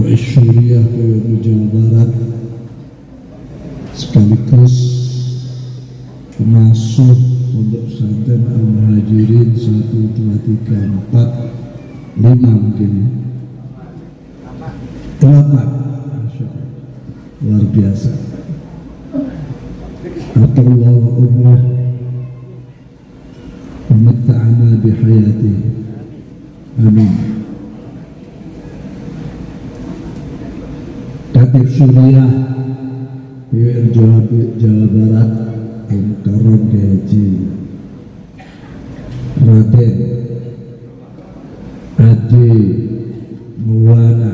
Rois Syuriah PWNU Jawa Barat sekaligus pengasuh Pondok Pesantren Al-Muhajirin 1, 2, 3, 4, 5 mungkin ya. 8, Masya Allah, luar biasa. Atullah wa umrah wa matta'ana bihayati, amin. Katib Syuriah PWNU Jawa Barat Al-Mukarram Haji Raden Ade Maulana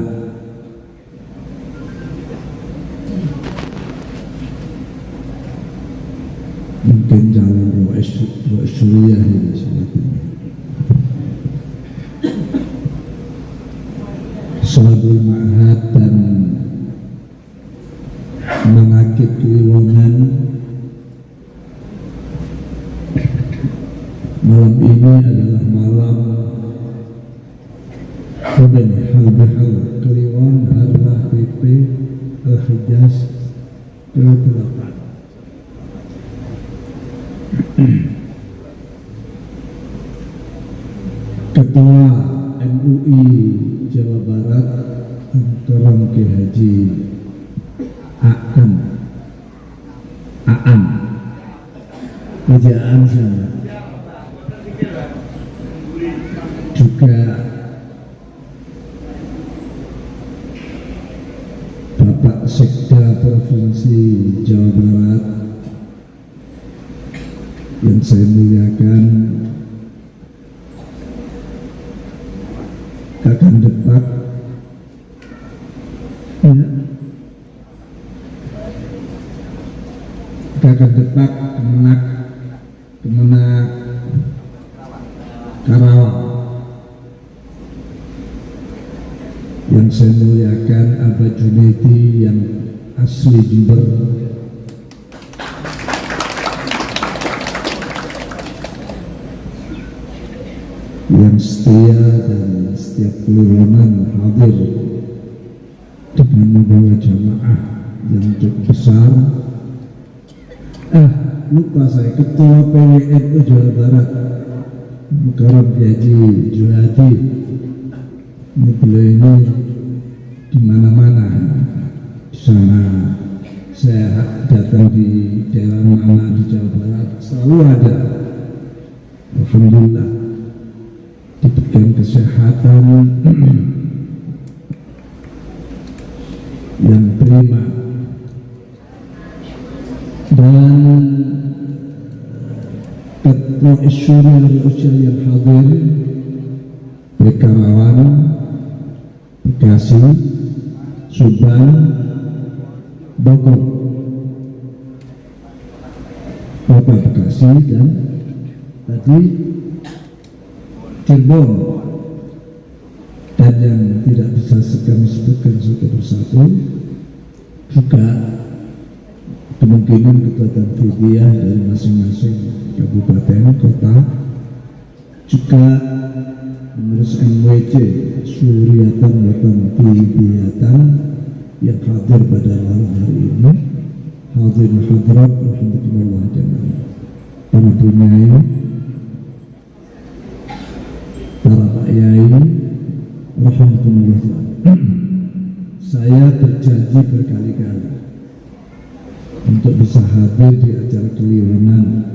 mungkin jalan Rois Syuriah ini sebetulnya. Sahabat Ma'had dan Menakib Kliwonan, malam ini adalah malam Hal Bihal Kliwon Harlah PP Al-Hijaz ke-8. Ketua MUI Jawa Barat Mukarram Haji Aan Ejaan sana, juga Bapak Sekda Provinsi Jawa Barat yang saya muliakan, Kakang Depak ya. Kakang Depak Kemenak Karawang, yang saya muliakan Abah Junaidi yang asli Jember, yang setia dan setiap kliwonan hadir dengan membawa jamaah yang cukup besar. Lupa saya, Ketua PWNU Jawa Barat Mukarram Haji Juhadi. Ini beliau ini di mana-mana, di sana saya datang di daerah mana di Jawa Barat selalu ada. Alhamdulillah diberikan kesehatan yang prima. Dan Ketua Syuriah Rusia yang hadir Bekarawan, Bekasi, Subang, Bogor, Kota Bekasi, dan tadi Cirebon, dan yang tidak bisa kami sebutkan satu persatu juga kemungkinan ketua tanfidiyah dari masing-masing kabupaten kota, juga pengurus MWC Syuriatan wa Tanfidiyatan yang hadir pada malam hari ini. Hadirin hadirat rahimakumullah jami'an, para bunyai, para pak yai rahimakumullah. Saya berjanji berkali-kali untuk bisa hadir di acara kliwonan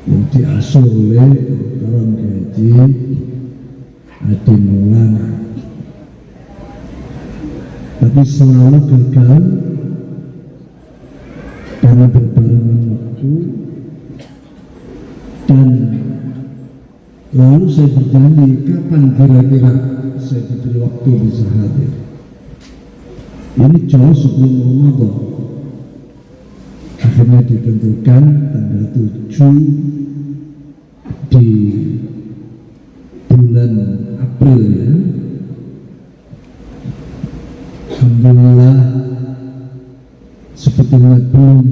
yang diasuh oleh Mukarram Haji Ade Maulana, tapi selalu gagal karena berbarengan waktu. Dan lalu saya berjanji kapan kira-kira saya diberi waktu bisa hadir. Ini jauh sebelum Ramadan. Akhirnya ditentukan tanggal 7 di bulan April ya. Alhamdulillah sebetulnya belum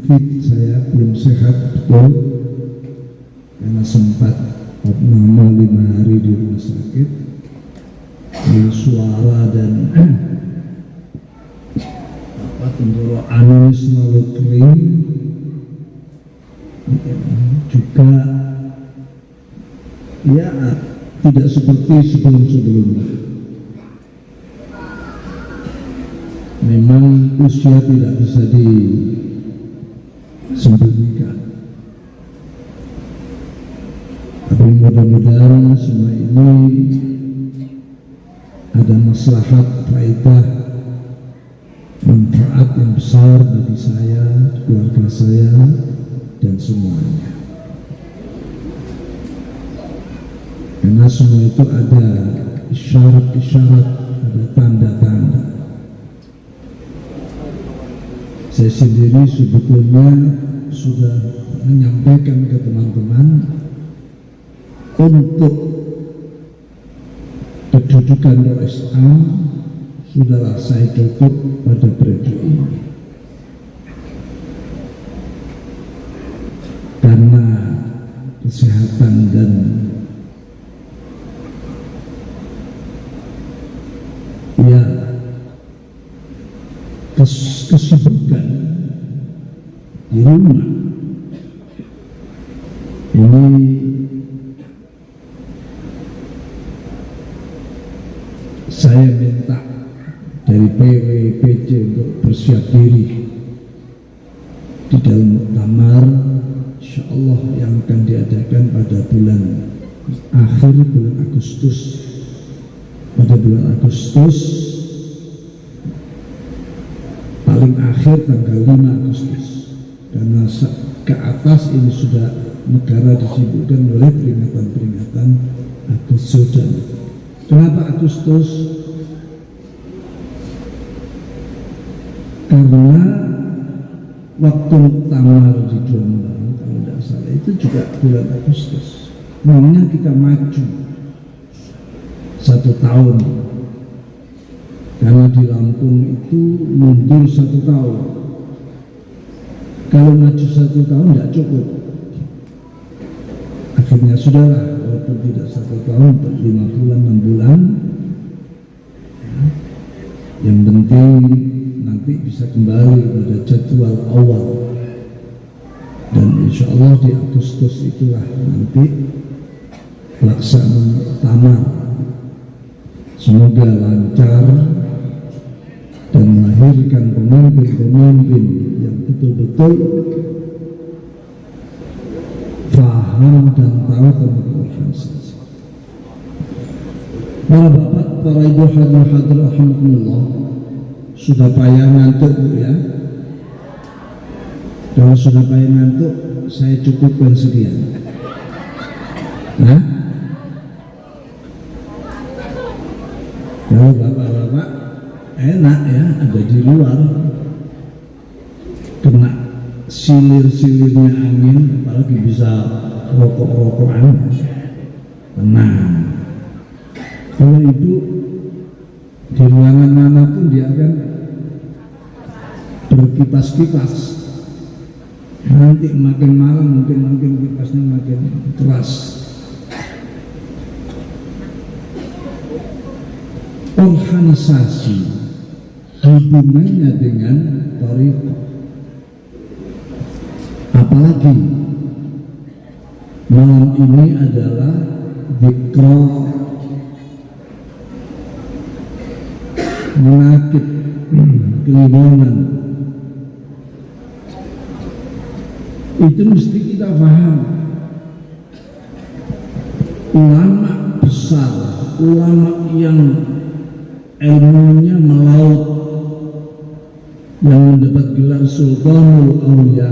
fit, saya belum sehat betul karena sempat abnormal 5 hari di rumah sakit. suara dan tenggorokan selalu kering, juga ya tidak seperti sebelum-sebelumnya. Memang usia tidak bisa disembunyikan, tapi mudah-mudahan semua ini ada maslahat, faedah, manfaat yang besar bagi saya, keluarga saya, dan semuanya. Karena semua itu ada isyarat-isyarat, ada tanda-tanda. Saya sendiri sebetulnya sudah menyampaikan ke teman-teman untuk kedudukan OSA sudahlah saya cukup pada periode ini, karena kesehatan dan ya kesibukan di rumah ini saya minta dari PW, PJ untuk bersiap diri di dalam muktamar insyaallah yang akan diadakan pada bulan Agustus, pada bulan Agustus, paling akhir tanggal 5 Agustus, karena ke atas ini sudah negara disibukkan oleh peringatan-peringatan Agustus. Dan kenapa Agustus? Karena waktu muktamar di Jombang kalau tidak salah itu juga bulan Agustus. Maunya kita maju 1 tahun, karena di Lampung itu mundur 1 tahun. Kalau maju 1 tahun tidak cukup. Akhirnya sudahlah, walaupun tidak 1 tahun, 5 bulan, 6 bulan. Yang penting nanti bisa kembali pada jadwal awal, dan insya Allah di Agustus itulah nanti pelaksanaan utama. Semoga lancar dan melahirkan pemimpin-pemimpin yang betul-betul paham dan tahu tentang organisasi. Para bapak, para ibu hadirin alhamdulillah, sudah payah ngantuk Bu ya. Kalau sudah payah ngantuk, saya cukupkan sekian. Nah, kalau bapak-bapak enak ya, ada di luar, kena silir-silirnya angin, apalagi bisa rokok-rokokan, tenang. Kalau ibu di ruangan manapun dia akan berkipas-kipas, nanti makin malam mungkin kipasnya makin keras. Organisasi hubungannya dengan thariqah, apalagi malam ini adalah dzikra menakib kelimangan, itu mesti kita paham. Ulama besar, ulama yang ilmunya melaut, yang mendapat gelar Sultanul Auliya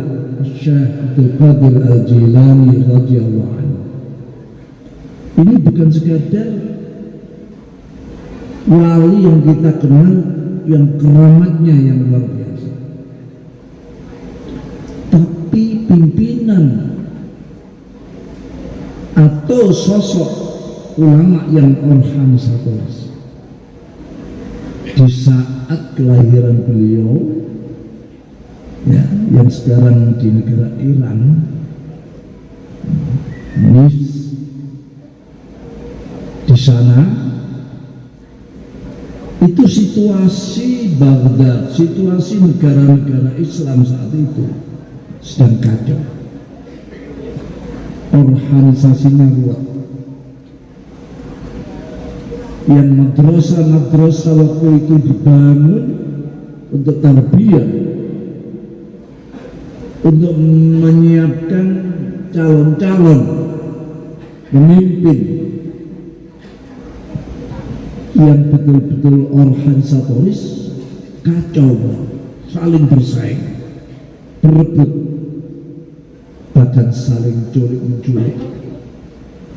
Syekh Abdul Qadir Al-Jilani radhiyallahu anhu, ini bukan sekadar wali yang kita kenal yang keramatnya yang luar biasa, tapi pimpinan atau sosok ulama yang organisatoris. Di saat kelahiran beliau ya, yang sekarang di negara Iran, di sana situasi Baghdad, situasi negara-negara Islam saat itu sedang kacau, organisasinya ruwet. Yang madrasah waktu itu dibangun untuk tarbiyah, untuk menyiapkan calon-calon pemimpin yang betul-betul organisatoris, kacau, saling bersaing, berebut, bahkan saling culik-menculik,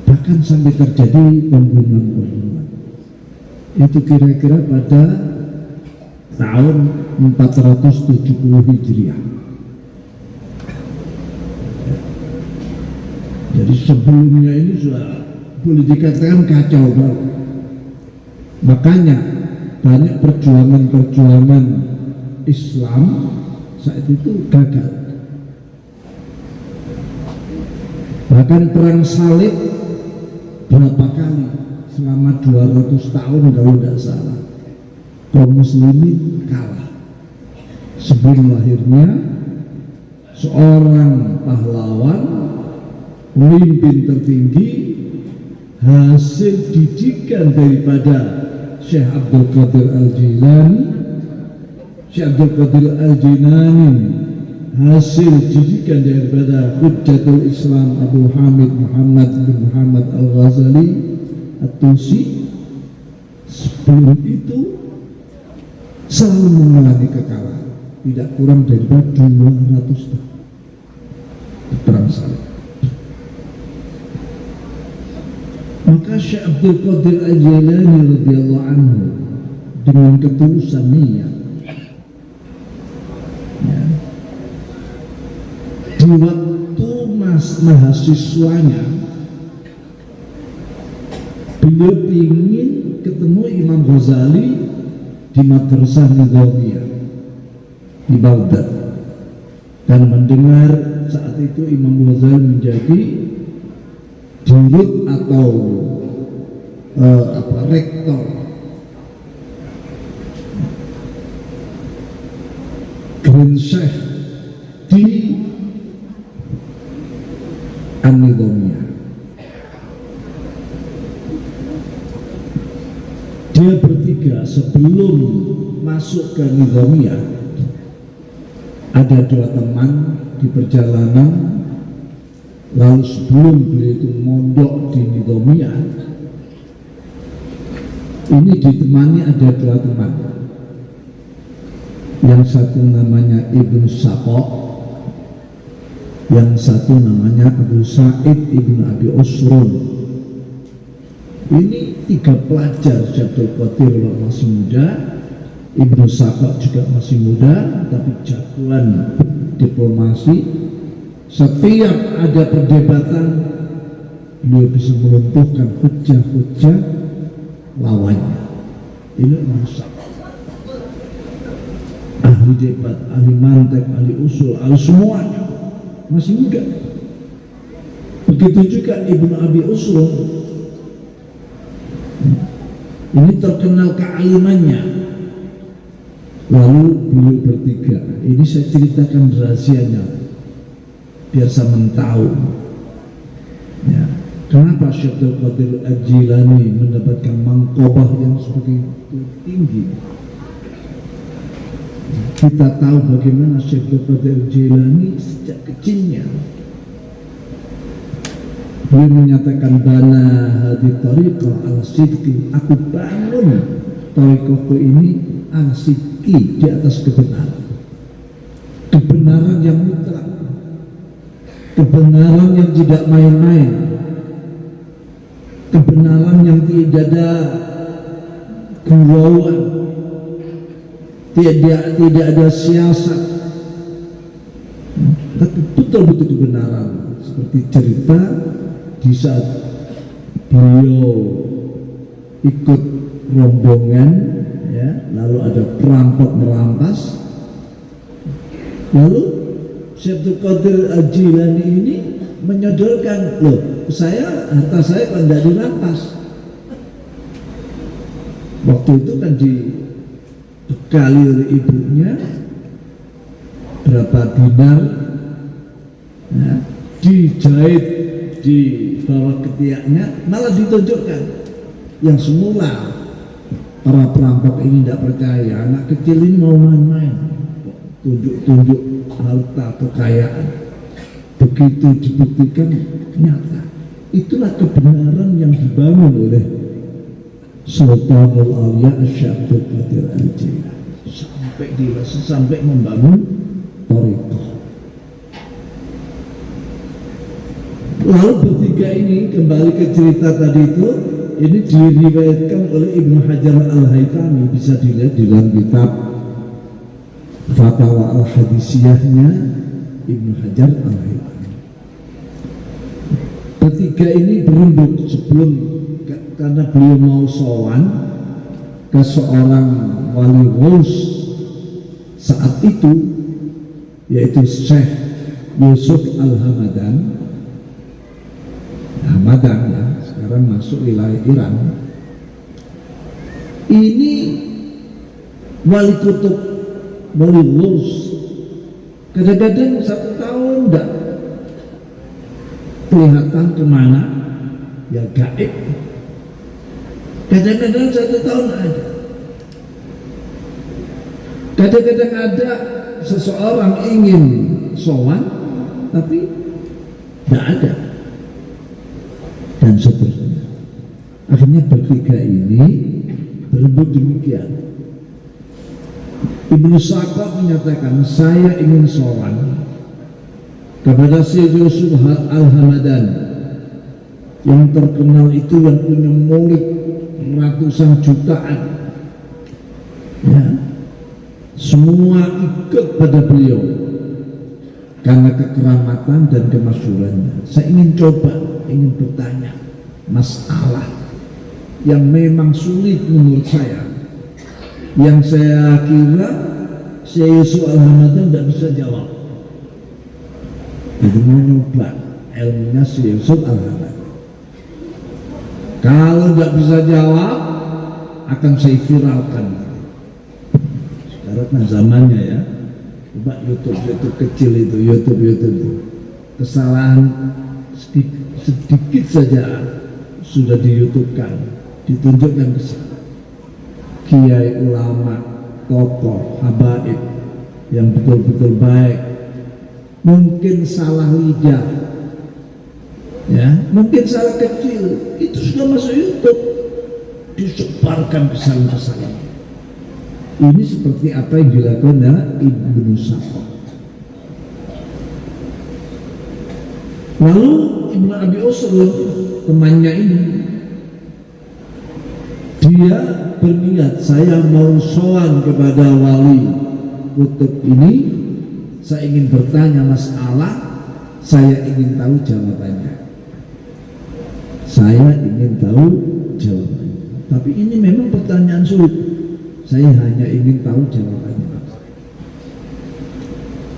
bahkan sampai terjadi pembunuhan-pembunuhan. Itu kira-kira pada tahun 470 Hijriah. Jadi sebelumnya ini sudah boleh dikatakan kacau banget. Makanya banyak perjuangan-perjuangan Islam saat itu gagal. Bahkan perang salib berapa kali selama 200 tahun kalau tidak salah, kaum muslimin kalah. Sebelum lahirnya seorang pahlawan, pemimpin tertinggi, hasil didikan daripada Syekh Abdul Qadir Al-Jilani. Syekh Abdul Qadir Al-Jilani hasil didikan daripada Hujjatul Islam Abu Hamid Muhammad bin Muhammad Al-Ghazali At-Tusi. Sebelum itu selalu mengalami kekalahan, tidak kurang daripada 200 tahun di perang salib. Maka Syekh Abdul Qadir Al-Jilani radhiyallahu anhu dengan ketulusan niat, ya, di waktu mahasiswanya beliau ingin ketemu Imam Ghazali di Madrasah Nizamiyah di Baghdad, dan mendengar saat itu Imam Ghazali menjadi dirut atau rektor Grand Sheikh di An-Nizamiyah. Dia bertiga sebelum masuk ke Nizamiyah, ada 2 teman di perjalanan. Lalu sebelum beliau itu mondok di Nizamiyah, ini ditemani ada 2 teman. Yang satu namanya Ibnu Saqaq, yang satu namanya Abu Sa'id Ibnu Abi Usrun. Ini 3 pelajar Syekh Abdul Qadir masih muda, Ibnu Saqaq juga masih muda, tapi jagoan diplomasi. Setiap ada perdebatan, beliau bisa melumpuhkan hujah-hujah lawannya. Ini rusak. Ahli debat, ahli mantek, ahli usul, ahli semuanya, masih muda. Begitu juga Ibnu Abi Usrun. Ini terkenal kealimannya. Lalu beliau bertiga, ini saya ceritakan rahasianya biar sama tahu, ya, kenapa Syekh Abdul Qadir Al-Jilani mendapatkan mangkobah yang sebegitu tinggi. Kita tahu bagaimana Syekh Abdul Qadir Al-Jilani sejak kecilnya beliau menyatakan, bana hadith tariqah ala sidqi, aku bangun tariqahku ini ala sidqi, di atas kebenaran, kebenaran yang mutlak, kebenaran yang tidak main-main, kebenaran yang tidak ada gurauan, tidak ada siasat, tapi betul-betul kebenaran. Seperti cerita di saat beliau ikut rombongan, ya, lalu ada perampok merampas, lalu Syekh Abdul Qadir Al-Jilani ini menyodorkan, loh, harta saya kan tidak dirampas. Waktu itu kan di bekali oleh ibunya berapa dinar, ya, dijahit di bawah ketiaknya, malah ditunjukkan. Yang semula para perampok ini tidak percaya, anak kecil ini mau main-main, tunjuk-tunjuk harta kekayaan. Begitu dibuktikan nyata. Itulah kebenaran yang dibangun oleh Sultanul Auliya Syekh Abdul Qadir Al-Jilani sampai membangun thariqah. Lalu bertiga ini kembali ke cerita tadi itu, ini diriwayatkan oleh Ibnu Hajar Al-Haytami, bisa dilihat di dalam kitab Fatawa Al-Hadisiyahnya Ibnu Hajar Al-Haytami. Bertiga ini berunduk sebelum, karena beliau mau sowan ke seorang wali ghaus saat itu, yaitu Syekh Yusuf Al-Hamadan. Hamadan ya, sekarang masuk wilayah Iran. Ini wali kutub, wali ghaus. Kadang-kadang 1 tahun enggak kelihatan kemana, ya gaib. Kadang-kadang 1 tahun ada. Kadang-kadang ada seseorang ingin sowan tapi tidak ada, dan seterusnya. Akhirnya bertiga ini berebut demikian. Ibnu Saqaf menyatakan, saya ingin sowan kepada Syekh Yusuf Al-Hamadan yang terkenal itu, yang punya murid ratusan jutaan, ya, semua ikut pada beliau karena kekeramatan dan kemasyhurannya. Saya ingin coba, ingin bertanya masalah yang memang sulit menurut saya, yang saya kira Syekh Yusuf Al-Hamadan tidak bisa jawab. Itu mau nyoba ilmunya Syekh Yusuf Al-Hamadan. Kalau tidak bisa jawab, akan saya viralkan. Sekarang kan zamannya ya, coba YouTube kecil itu, YouTube kesalahan sedikit saja sudah di YouTube-kan, ditunjukkan kesalahan. Kiai, ulama, tokoh, habaib yang betul-betul baik, mungkin salah lidah, ya, mungkin salah kecil, itu sudah masuk YouTube, disebarkan kesalahan-kesalahan. Ini seperti apa yang dilakukan oleh Ibnu Saqaf. Lalu Ibnu Abi Usrun, temannya ini, dia berniat, saya mau sowan kepada wali kutub ini, saya ingin bertanya masalah, saya ingin tahu jawabannya. Saya ingin tahu jawabannya. Tapi ini memang pertanyaan sulit. Saya hanya ingin tahu jawabannya.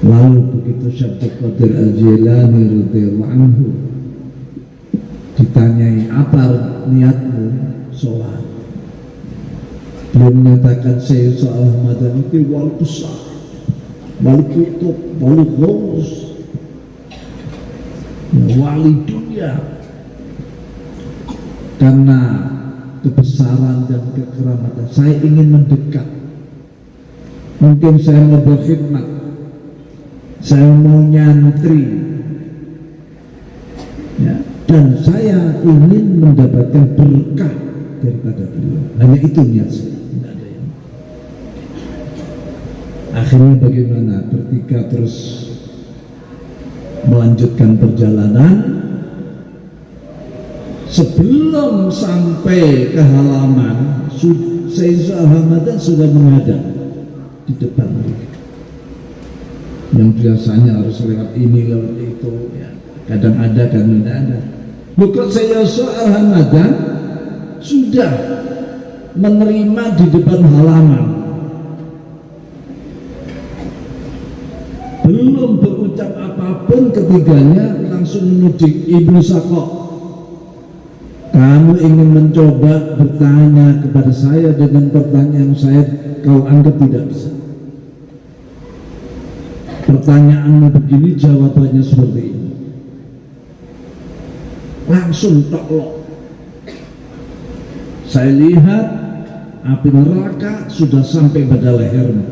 Lalu begitu Syekh Abdul Qadir Al-Jilani radhiyallahu anhu ditanyai, apa niatmu sowan? Beliau menyatakan, saya soal Hamadan itu wali besar, wali kutub, wali ghaus, wali dunia. Karena kebesaran dan kekeramatan, saya ingin mendekat. Mungkin saya mau berkhidmat, saya mau nyantri, ya, dan saya ingin mendapatkan berkah daripada beliau. Hanya itu niat saya. Akhirnya bagaimana? Bertiga terus melanjutkan perjalanan. Sebelum sampai ke halaman, Syekh Al-Hamadan sudah menghadap di depan mereka. Yang biasanya harus lewat ini, lewat itu, ya. Kadang ada, kadang tidak ada. Bukan Syekh Al-Hamadan sudah menerima di depan halaman. Belum berucap apapun, ketiganya langsung menuding Ibnu Saqaf. Kamu ingin mencoba bertanya kepada saya dengan pertanyaan saya kau anggap tidak bisa. Pertanyaanmu begini, jawabannya seperti ini. Langsung toklok. Saya lihat api neraka sudah sampai pada lehermu.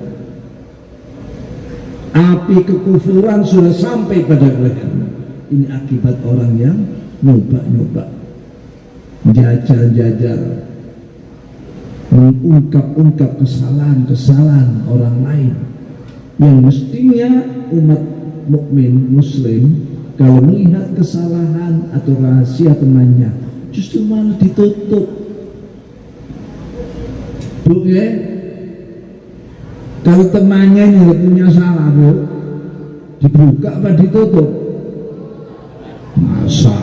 Api kekufuran sudah sampai pada lehermu. Ini akibat orang yang nyoba-nyoba, jajal-jajal, mengungkap-ungkap kesalahan-kesalahan orang lain yang mestinya umat mukmin muslim kalau melihat kesalahan atau rahasia temannya justru malah ditutup. Bu ya, kalau temannya yang punya salah bu, dibuka apa ditutup? Masa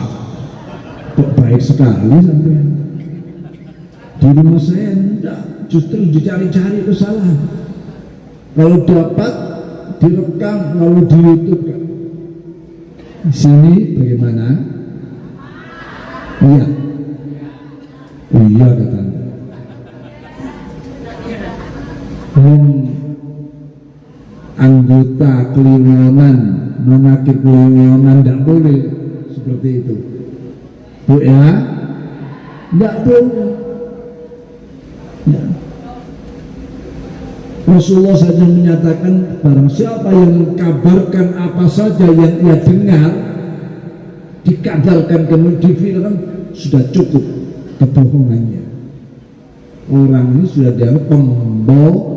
kok baik sekali sampai di rumah saya enggak, justru dicari-cari kesalahan. Kalau dapat direkam lalu di YouTube kan. Di sini bagaimana? Iya, iya katanya. Anggota kelingonan, manakib kelingonan tidak boleh seperti itu. Bu ya, tidak boleh. Ya. Rasulullah saja menyatakan barang siapa yang mengkabarkan apa saja yang ia dengar dikabarkan kemudian difilm sudah cukup kebohongannya. Orang ini sudah dianggap pembohong.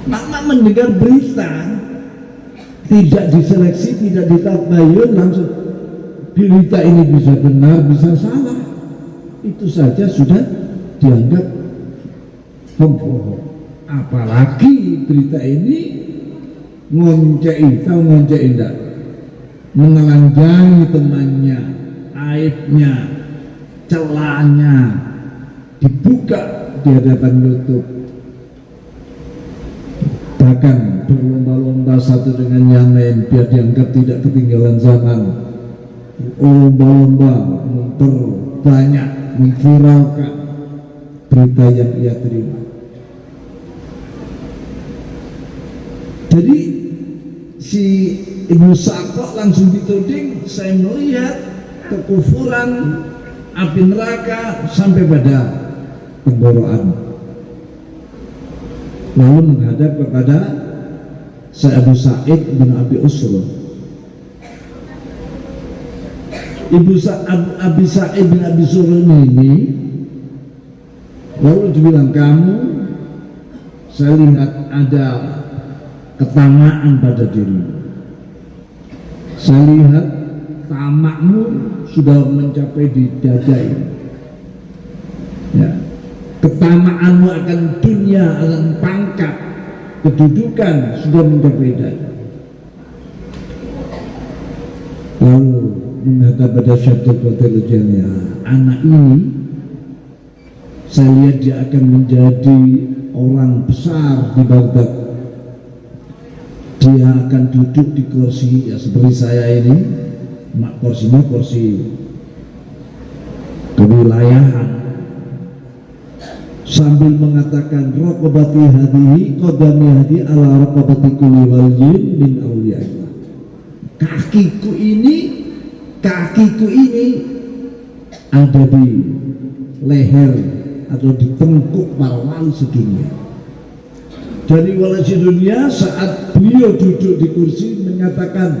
Maka mendengar berita tidak diseleksi, tidak ditabayun, langsung berita ini bisa benar, bisa salah. Itu saja sudah dianggap pembohong. Apalagi berita ini ngoncei, tahu ngoncei enggak? Menelanjangi temannya, aibnya, celahnya, dibuka di hadapan YouTube. Bahkan berlomba-lomba satu dengan yang lain biar dianggap tidak ketinggalan zaman. Lomba-lomba memperbanyak, memviralkan berita yang ia terima. Jadi si Ibnu Sa'qa langsung dituding, saya melihat kekufuran, api neraka sampai pada tenggorokan. Lalu menghadap kepada Abu Sa'id bin Abi Usrun. Abi Sa'id bin Abi Usrun ini lalu dibilang, kamu saya lihat ada ketamaan pada dirimu. Saya lihat tamakmu sudah mencapai di dada ini. Ya. Ketamaanmu akan dunia, akan pangkat, kedudukan sudah mencapai dada. Lalu menghadap pada Syaikhul Qadir Jami'ah, anak ini saya lihat dia akan menjadi orang besar di Baghdad. Dia akan duduk di kursi ya seperti saya ini, kursinya kursi kewilayahan, sambil mengatakan raqabati hadihi qadami hadi ala raqabati kulli waliyin min awliyaillah. Kakiku ini ada di leher atau di tengkuk para wali sedunia. Dari wali sedunia saat beliau duduk di kursi menyatakan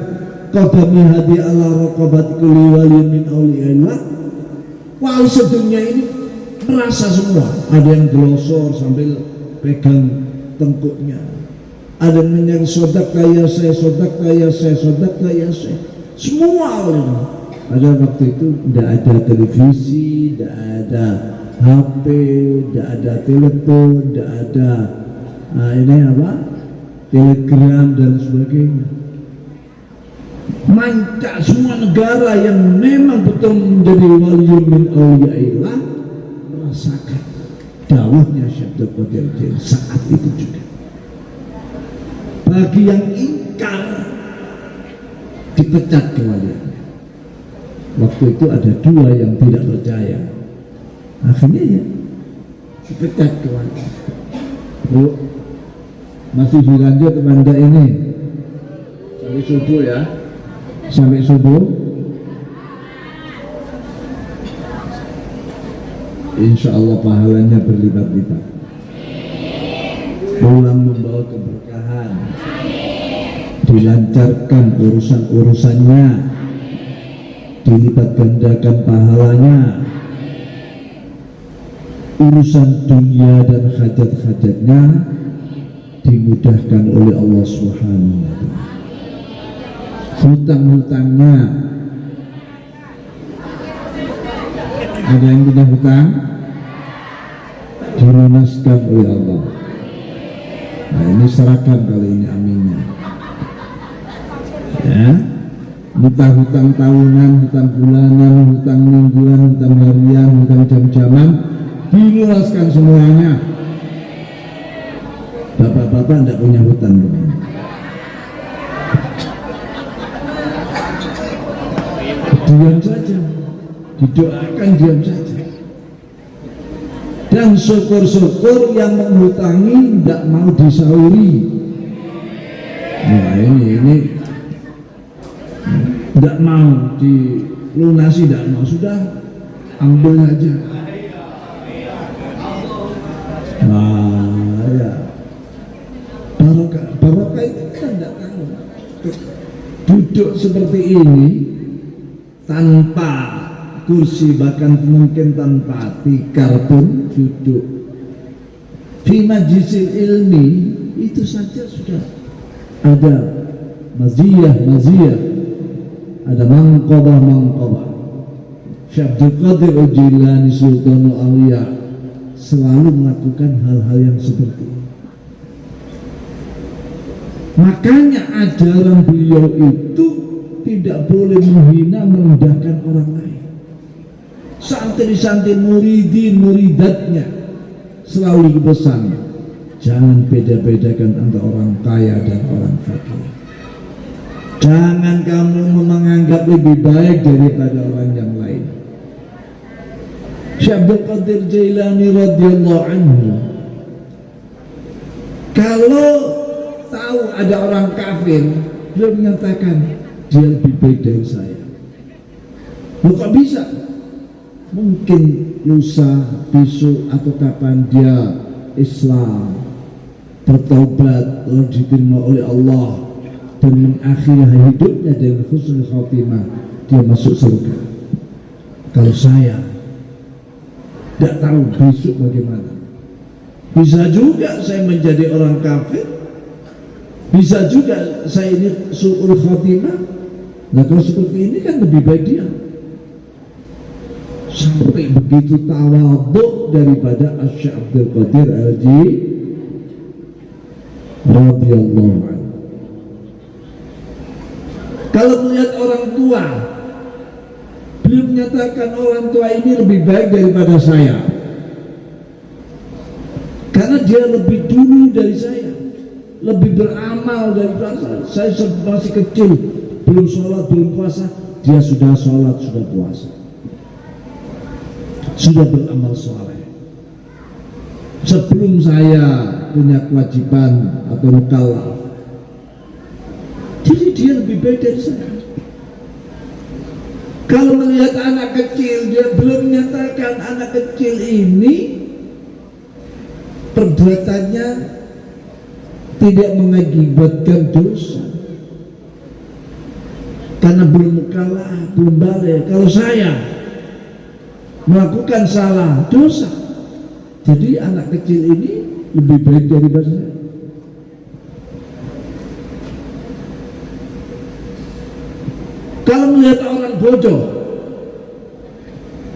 qadami hadi ala raqabati kulli waliyin min awliyaillah, wali sedunia ini merasa semua, ada yang gelosor sambil pegang tengkuknya, ada yang menyang sodak kaya saya, sodak kaya saya, sodak kaya saya, semua orang. Pada waktu itu tidak ada televisi, tidak ada HP, tidak ada telepon, tidak ada telegram dan sebagainya. Mancak semua negara yang memang betul menjadi waliun min awliyaillah merasakan dawuhnya Syaikhul Qadir Jilani saat itu juga. Bagi yang ingkar di dipecat kewaliannya. Waktu itu ada dua yang tidak percaya, akhirnya ya dipecat kewaliannya. Bu, masih dilanjut kepada ini sampai subuh ya, sampai subuh. Insya Allah pahalanya berlipat-lipat, pulang membawa keberkahan, dilancarkan urusan-urusannya, dilipat gandakan pahalanya, urusan dunia dan hajat-hajatnya dimudahkan oleh Allah Subhanahu wa Ta'ala. Hutang-hutangnya, ada yang punya hutang dilunaskan oleh Allah. Nah, ini seragam kali ini aminnya ya. Entah hutang tahunan, hutang bulanan, hutang mingguan, hutang harian, hutang jam-jaman, dilunaskan semuanya. Bapak-bapak tidak punya hutang, diam saja, didoakan diam saja. Dan syukur-syukur yang menghutangi tidak mau disauri. Nah ini tidak mau dilunasi, tidak mau, sudah ambil saja. Nah ya, barokah itu kan tidak tahu. Duduk seperti ini tanpa kursi, bahkan mungkin tanpa tikar pun duduk di majlisil ilmi, itu saja sudah ada maziyah, ada mangqabah. Syekh Abdul Qadir Al-Jilani Sultanul Auliya selalu melakukan hal-hal yang seperti ini. Makanya ajaran beliau itu tidak boleh menghina, merendahkan orang lain. Santri-santri muridatnya selalu dipesan, jangan beda-bedakan antara orang kaya dan orang fakir. Jangan kamu menganggap lebih baik daripada orang yang lain. Syekh Abdul Qadir Jailani radhiyallahu anhu, kalau tahu ada orang kafir, beliau menyatakan dia lebih baik dari saya. Loh, kok bisa? Mungkin lusa, besok atau kapan dia Islam, bertaubat, lalu diterima oleh Allah dan mengakhiri hidupnya dengan husnul khatimah, dia masuk surga. Kalau saya tidak tahu besok bagaimana, bisa juga saya menjadi orang kafir, bisa juga saya ini su'ul khatimah. Nah kalau seperti ini kan lebih baik dia. Sampai begitu tawadhu daripada Syekh Abdul Qadir Al-Jilani radhiyallahu anhu. Kalau melihat orang tua, beliau menyatakan orang tua ini lebih baik daripada saya, karena dia lebih dulu dari saya, lebih beramal daripada saya. Saya masih kecil, belum sholat, belum puasa, dia sudah sholat, sudah puasa, sudah beramal soleh. Sebelum saya punya kewajiban atau mukallaf, jadi dia lebih baik dari saya. Kalau melihat anak kecil, dia belum menyatakan anak kecil ini perbuatannya tidak mengakibatkan dosa, karena belum mukallaf, belum balik. Kalau saya melakukan salah, dosa, jadi anak kecil ini lebih baik daripada saya. Kalau melihat orang bodoh,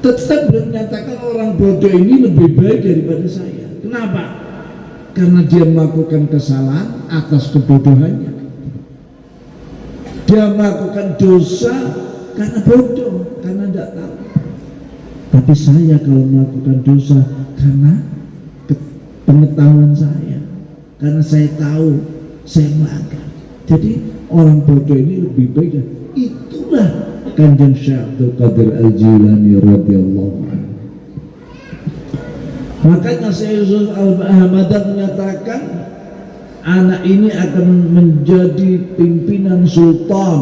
tetap menyatakan orang bodoh ini lebih baik daripada saya. Kenapa? Karena dia melakukan kesalahan atas kebodohannya. Dia melakukan dosa karena bodoh, karena tidak tahu. Tapi saya kalau melakukan dosa karena pengetahuan saya, karena saya tahu saya melanggar. Jadi orang bodoh ini lebih baik. Itu itulah Kanjeng Syekh Abdul Qadir Al-Jilani radhiyallahu anhu. Makanya Syekh Yusuf Al-Hamadan menyatakan anak ini akan menjadi pimpinan sultan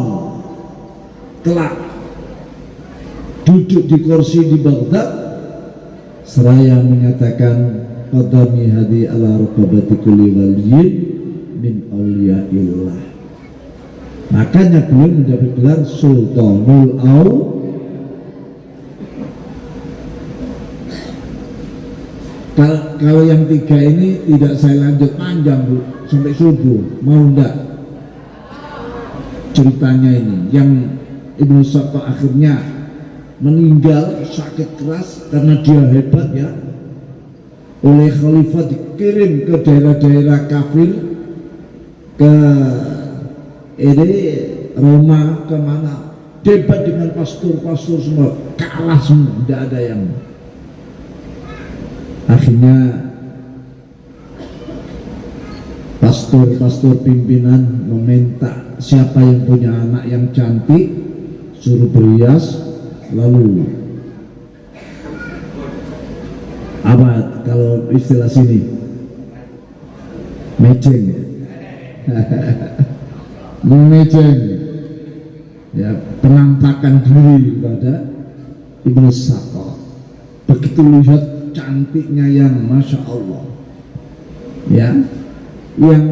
kelak, duduk di kursi di Baghdad, seraya menyatakan qadami hadi ala raqabati kulli waliyin min awliyaillah. Makanya beliau mendapat gelar Sultanul Kalau yang tiga ini tidak saya lanjut panjang Bu, sampai subuh, mau enggak ceritanya ini? Yang Ibnu Saqqa akhirnya meninggal sakit keras karena dia hebat ya, oleh khalifah dikirim ke daerah-daerah kafir, ke Roma, kemana, debat dengan pastor-pastor semua, kalah semua, tidak ada yang. Akhirnya pastor-pastor pimpinan meminta siapa yang punya anak yang cantik suruh berhias, lalu apa kalau istilah sini matching memeceng ya, penampakan diri kepada Ibnu Saqqa. Begitu lihat cantiknya yang Masya Allah ya, yang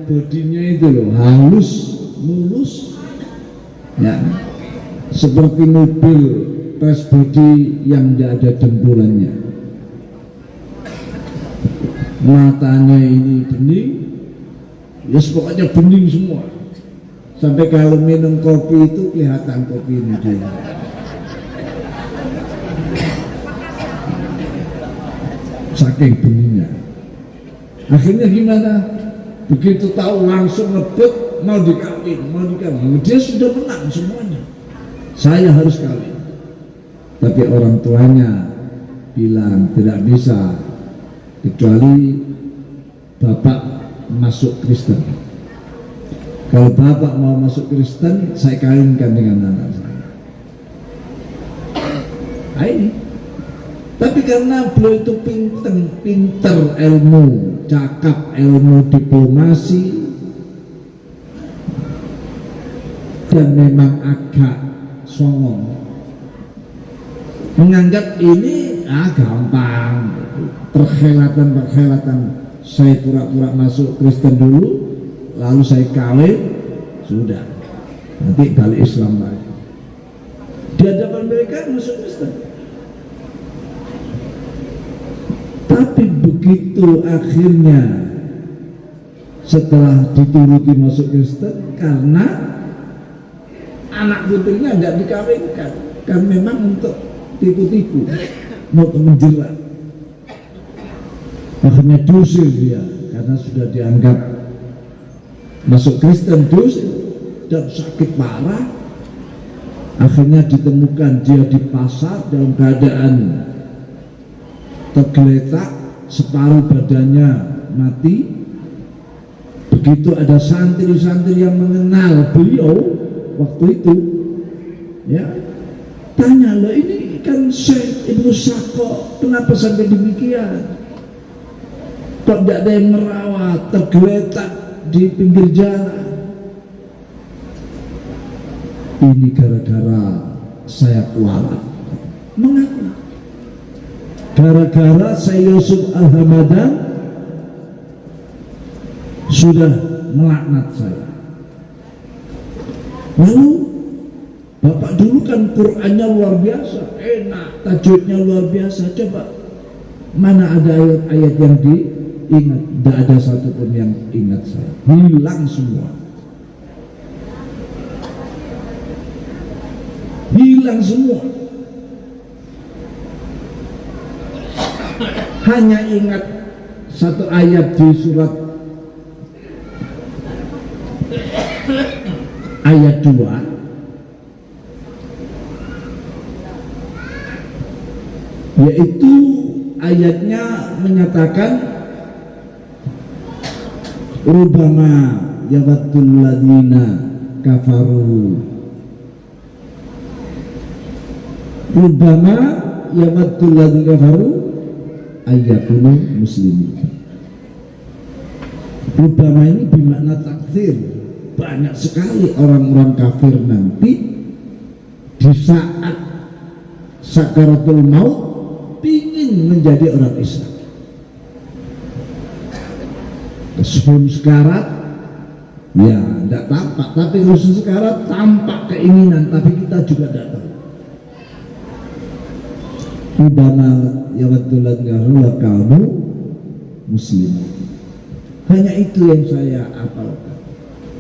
bodinya itu loh halus, mulus ya, seperti mobil press body yang tidak ada jempolannya. Matanya ini bening ya, pokoknya bening semua, sampai kalau minum kopi itu kelihatan kopinya dia. Saking beningnya. Akhirnya gimana? Begitu tahu langsung ngebut, mau dikawin. Dia sudah menang semuanya. Saya harus kawin. Tapi orang tuanya bilang tidak bisa, kecuali bapak masuk Kristen. Kalau bapak mau masuk Kristen, saya kawinkan dengan anak saya. Nah, ini. Tapi karena beliau itu pinter ilmu, cakap ilmu diplomasi, dan memang agak songong, menganggap ini gampang, perhelatan, saya pura-pura masuk Kristen dulu, lalu saya kawin, sudah, nanti balik Islam lagi. Di hadapan mereka masuk Kristen. Tapi begitu akhirnya setelah dituruti masuk Kristen, karena anak putrinya nggak dikawinkan, kan memang untuk tipu-tipu, mau menjerat. Akhirnya diusir dia karena sudah dianggap masuk Kristen, diusir dan sakit parah. Akhirnya ditemukan dia di pasar dalam keadaan tergeletak, separuh badannya mati. Begitu ada santri-santri yang mengenal beliau waktu itu ya, tanya, loh ini kan Syekh Ibnu Saqqa, kenapa sampai demikian? Kok tidak ada yang merawat, tergeletak di pinggir jalan? Ini gara-gara saya kualat. Mengapa? Gara-gara Syekh Yusuf Al-Hamadan sudah melaknat saya. Lalu Bapak dulu kan Qur'annya luar biasa, enak, tajwidnya luar biasa. Coba mana ada ayat-ayat yang diingat? Tidak ada satupun yang ingat saya, hilang semua, hilang semua. Hanya ingat satu ayat di surat ayat 2, yaitu ayatnya menyatakan rubama yawaddul ladina kafaru Rubbama yawaddul ladzina kafaru ayyakunu muslimin. Rubbama ini bermakna takfir. Banyak sekali orang-orang kafir nanti di saat sakaratul maut ingin menjadi orang Islam. Sebelum sekarat ya tidak tampak, tapi khusus sekarat tampak keinginan, tapi kita juga tidak tahu. Rubbama yawaddul ladzina kafaru muslimin. Hanya itu yang saya apalkan.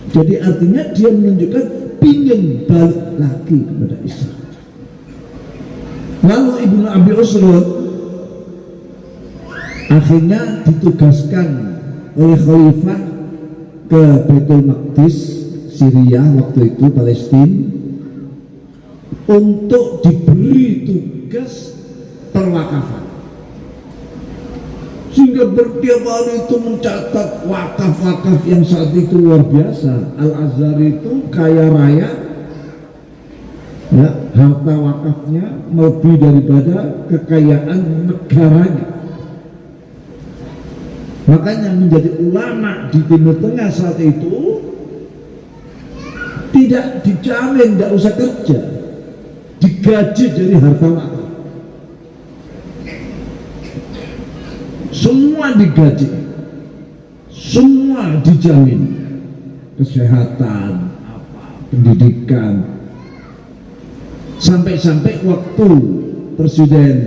Jadi artinya dia menunjukkan pingin balik lagi kepada Islam. Lalu Ibnu Abi Usrud akhirnya ditugaskan oleh Khalifah ke Baitul Maqdis, Syria waktu itu, Palestina, untuk diberi tugas perwakafan. Sehingga bertiap hari itu mencatat wakaf-wakaf yang saat itu luar biasa. Al-Azhar itu kaya raya, ya, harta wakafnya lebih daripada kekayaan negaranya. Makanya menjadi ulama di Timur Tengah saat itu tidak dijamin, tidak usah kerja, digaji dari harta wakaf. Semua digaji, semua dijamin, kesehatan, pendidikan, sampai-sampai waktu presiden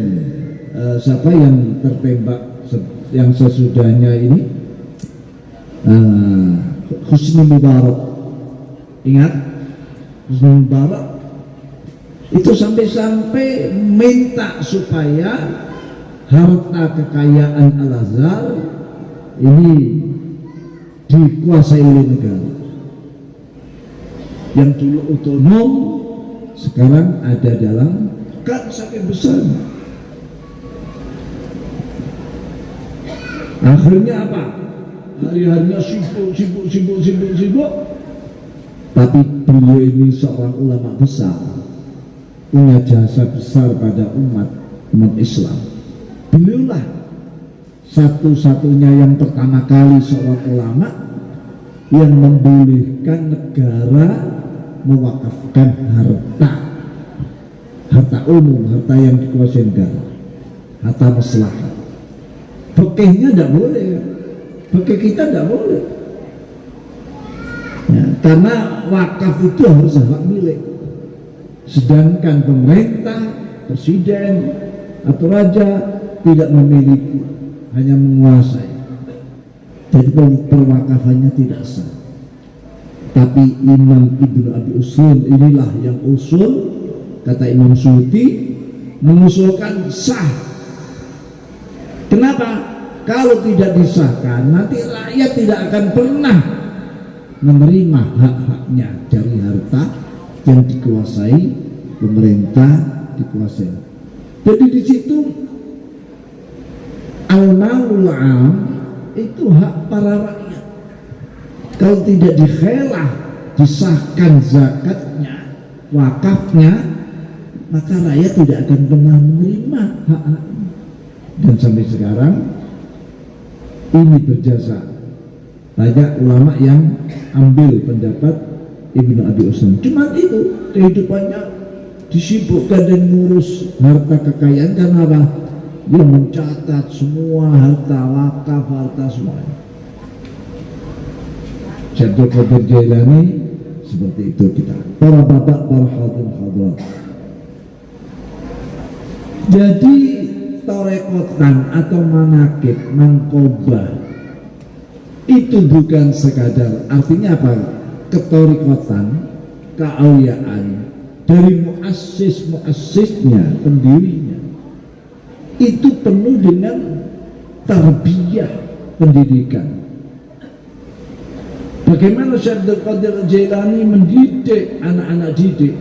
siapa yang tertembak yang sesudahnya ini, Husni Mubarak, ingat Husni Mubarak itu sampai-sampai minta supaya harta kekayaan Al-Azhar ini dikuasai oleh negara. Yang dulu otonom sekarang ada dalam, kan saking besar. Akhirnya apa? Hari-harinya sibuk. Tapi beliau ini seorang ulama besar, punya jasa besar pada umat Islam. Beliaulah satu-satunya yang pertama kali seorang ulama yang membolehkan negara mewakafkan harta umum, harta yang dikuasai negara, harta maslahat. Fikihnya tidak boleh, fikih kita tidak boleh, ya, karena wakaf itu harus hak milik, sedangkan pemerintah, presiden atau raja tidak memiliki, hanya menguasai. Jadi perwakafannya tidak sah. Tapi Imam Ibnu Abi Usrud inilah yang usul, kata Imam Suyuti, mengusulkan sah. Kenapa? Kalau tidak disahkan, nanti rakyat tidak akan pernah menerima hak-haknya dari harta yang dikuasai pemerintah, dikuasai. Jadi di situ al-malul am itu hak para rakyat. Kalau tidak dikhelah, disahkan zakatnya, wakafnya, maka rakyat tidak akan pernah menerima hak-haknya. Dan sampai sekarang ini berjasa. Banyak ulama yang ambil pendapat Ibnu Abi Usman. Cuma itu kehidupannya disibukkan dan ngurus harta kekayaan, karena apa? Dia mencatat semua harta wakaf, harta semuanya. Syekh Abdul Qadir Jailani seperti itu kita. Para bapak, para hadirin hadirat. Jadi torekotan atau manakib, mangkobah itu bukan sekadar, artinya apa? Ketorikotan, keauliyaan dari muassis-muassisnya, pendirinya, itu penuh dengan tarbiyah pendidikan. Bagaimana Syekh Abdul Qadir Jailani mendidik anak-anak didik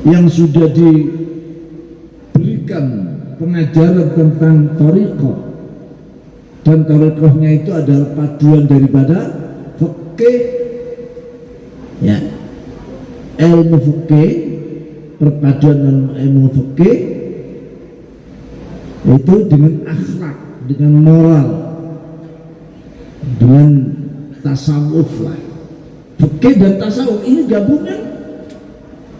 yang sudah diberikan pengajaran tentang thariqah, dan thariqahnya itu adalah paduan daripada fikih, ya, ilmu fikih, perpaduan ilmu fikih itu dengan akhlak, dengan moral, dengan tasawuf lah. Fikih dan tasawuf ini gabungan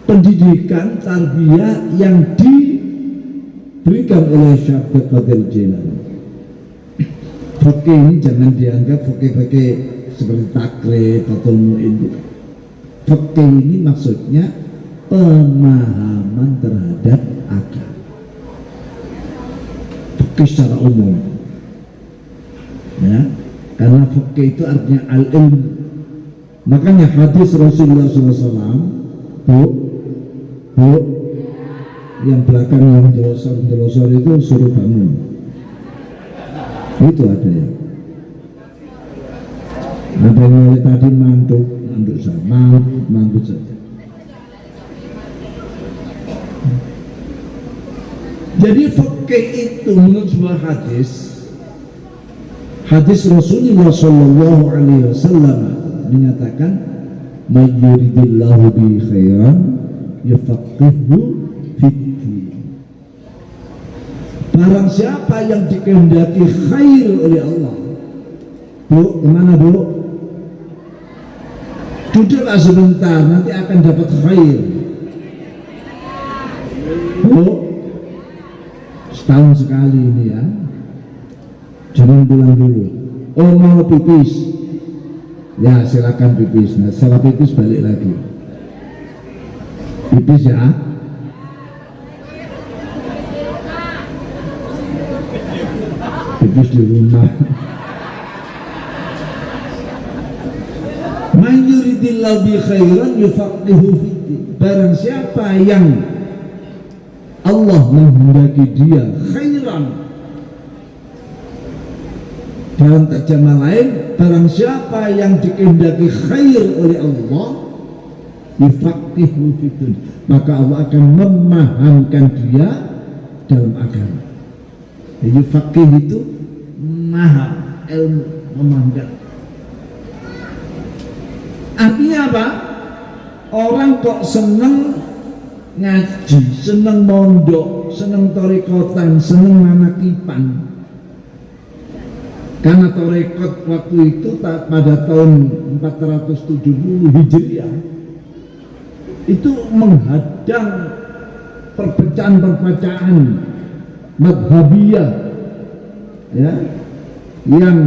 pendidikan tarbiyah yang diberikan oleh Syekh Abdul Qadir Jailani. Fikih ini jangan dianggap fikih seperti takrib atau mu'in. Fikih ini maksudnya pemahaman terhadap agama. Fikih secara umum, ya, karena fikih itu artinya al-ilm. Makanya hadis Rasulullah SAW, bu, yang belakang yang jelosor itu suruh bangun. Itu ada ya. Ada yang mulai tadi mantuk saja, mantuk saja. Jadi fikih itu menurut sebuah hadis Rasulullah Shallallahu Alaihi Wasallam menyatakan, "May yuridillahu bi khairan yufaqihu fiddin." Barang siapa yang dikehendaki khair oleh Allah, bu, kemana bu? Duduklah sebentar, nanti akan dapat khair. Bu, setahun sekali ini ya, jangan pulang dulu. Oh mau pipis, ya silakan pipis. Nah setelah pipis balik lagi, pipis ya. Pipis di rumah. Man yuridillahu bi khairan yufaqihu fiddin. Barang siapa yang Allah menghendaki dia khairan, dalam terjemah lain, barang siapa yang dikehendaki khair oleh Allah, yufaqihu fiddin, maka Allah akan memahamkan dia dalam agama. Jadi faqih itu mahal, ilmu, memahamkan. Artinya apa? Orang kok seneng ngaji, seneng mondok, seneng torikotan, seneng manakipan. Karena torikot waktu itu pada tahun 470 Hijriah itu menghadang perpecahan madhabiyah, ya, yang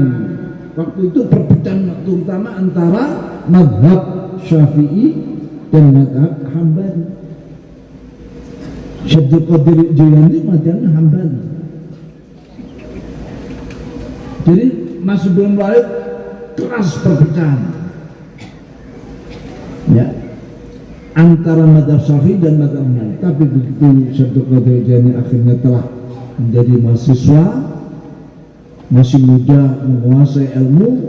waktu itu perpecahan terutama antara madhab Syafi'i dan madhab Hambali. Syekh Abdul Qadir Jailani madhab Hambali. Jadi masih belum balik, keras perpecahan, ya, antara madhab Syafi'i dan madhab Hambali. Tapi begitu Syekh Abdul Qadir Jailani akhirnya telah menjadi mahasiswa, masih muda, menguasai ilmu,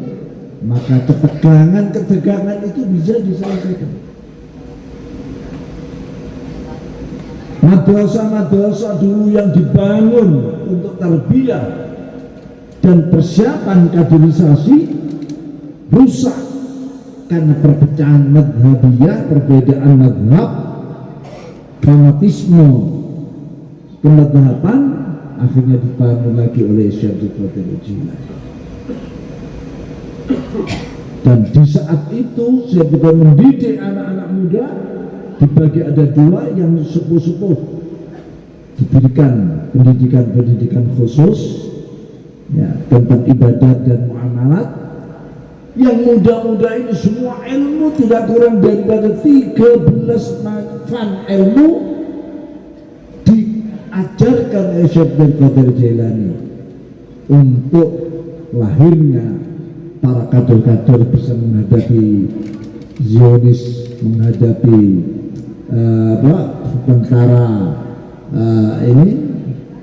maka ketegangan itu bisa diselesaikan. Madrasah-madrasah dulu yang dibangun untuk tarbiyah dan persiapan kaderisasi rusak karena perpecahan madhabiyah, perbedaan madhab, fanatisme kemadhaban, akhirnya dibangun lagi oleh Syekh Abdul Qadir Jailani. Dan di saat itu saya juga mendidik anak-anak muda, dibagi ada dua yang sepuh-sepuh, diberikan pendidikan khusus, ya, tentang ibadat dan muamalat. Yang muda-muda ini semua ilmu tidak kurang daripada 13 macam ilmu diajarkan oleh Syekh Abdul Qadir Jailani untuk lahirnya para kader-kader bisa menghadapi Zionis, menghadapi tentara ini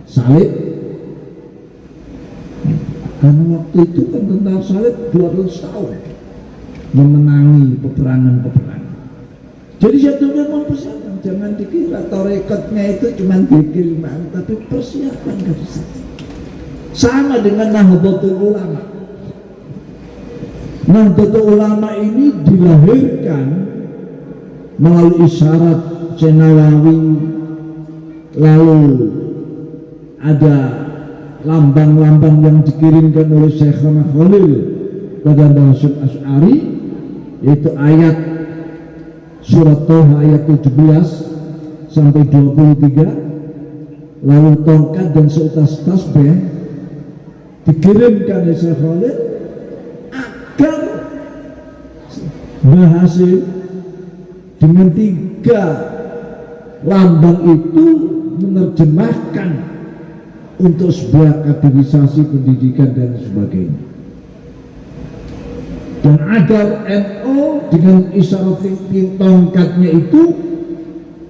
salib. Karena waktu itu kan tentara salib 200 tahun memenangi peperangan. Jadi satu memang persiapan, jangan dikira tarekatnya itu cuma bikin, tapi persiapan harus sama dengan Nahdlatul Ulama. Nahdlatul Ulama ini dilahirkan melalui syarat Nawawi, lalu ada lambang-lambang yang dikirimkan oleh Syekhana Khalil pada Rasul Asy'ari, yaitu ayat surat Thaha ayat 17 sampai 23, lalu tongkat dan seutas tasbih dikirimkan oleh Syekh Khalil agar berhasil dengan 3 lambang itu menerjemahkan untuk sebuah kaderisasi pendidikan dan sebagainya, dan agar NU dengan isyarat tongkatnya itu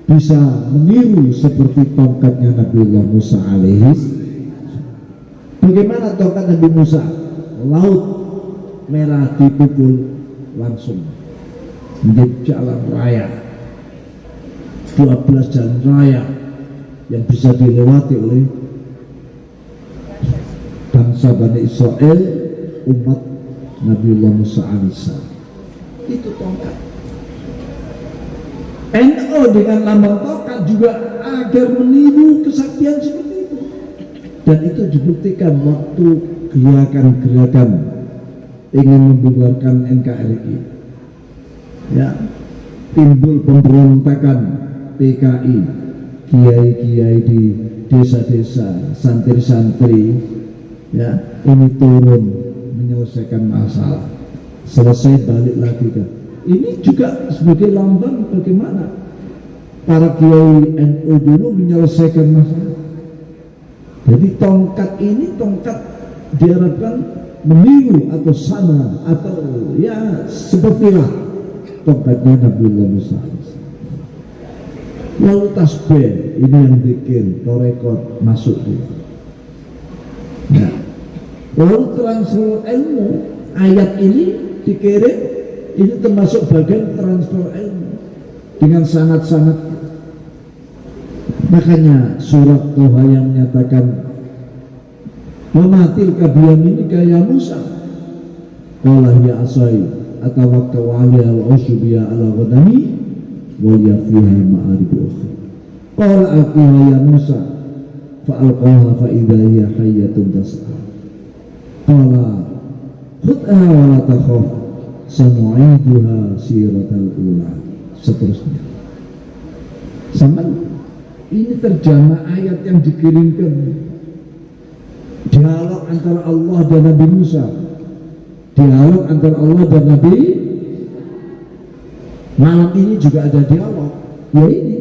bisa meniru seperti tongkatnya Nabiullah Musa alaihis. Bagaimana tongkat Nabi Musa? Laut merah dipukul langsung menjadi jalan raya, 12 jalan raya yang bisa dilewati oleh bangsa Bani Israel, umat Nabiullah Musa alaihissalam. Itu tongkat. NU dengan lambang tongkat juga agar meniru kesaktian seperti itu, dan itu dibuktikan waktu gerakan-gerakan ingin membubarkan NKRI, ya, timbul pemberontakan PKI, kiai-kiai di desa-desa, santri-santri, ya, ini turun menyelesaikan masalah, selesai balik lagi kan. Ini juga sebagai lambang bagaimana para kiai NU dulu menyelesaikan masalah. Jadi tongkat ini tongkat diharapkan meniru atau sama atau ya sepertilah tongkatnya Nabiullah Musa. Lalu tasbih ini yang bikin torekot masuk dia. Ya. Lalu transfer ilmu, ayat ini dikirim, ini termasuk bagian transfer ilmu dengan sangat-sangat. Makanya surat Thaha yang menyatakan wa ma tilka biyaminika ya Musa qala ya asai atawakkau 'alaiha wa usbiya ala ghadami wa ya fiha ma'aribu ukhra qala alqiha ya Musa fa alqaha fa idza hiya hayyatun tas'a qala khud'ha wa la takhaf sanu'iduha siratal ula, seterusnya. Sama ini terjemah ayat yang dikirimkan, dialog antara Allah dan Nabi Musa, dialog antara Allah dan Nabi. Malam ini juga ada dialog, ya ini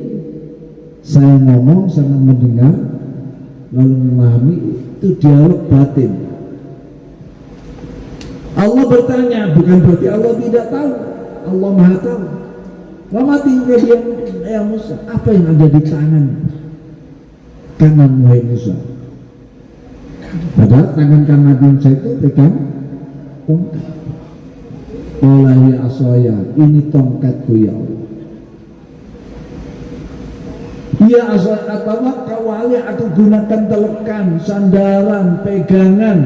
saya ngomong sama mendengar lalu memahami, itu dialog batin. Allah bertanya, bukan berarti Allah tidak tahu, Allah maha tahu. Wa tinggal dia ya Musa, apa yang ada di tangan kanan wahai Musa? Padahal tangan kanan Musa itu pegang tongkat. Olahi asaya, ini tongkatku ya Allah. Ya asaya atawa kawali, aku gunakan telekan, sandaran, pegangan.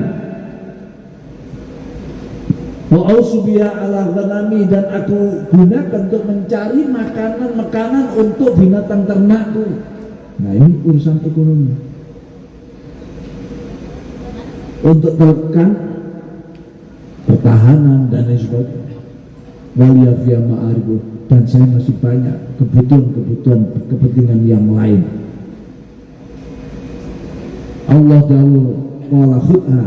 Wa ausubiya ala ghanami, dan aku gunakan untuk mencari makanan untuk binatang ternakku. Nah ini urusan ekonomi. Untuk tekan pertahanan dan lain sebagainya. Waliyafiyah ma'aribu, dan saya masih banyak kepentingan yang lain. Allah dawuh qala khudha,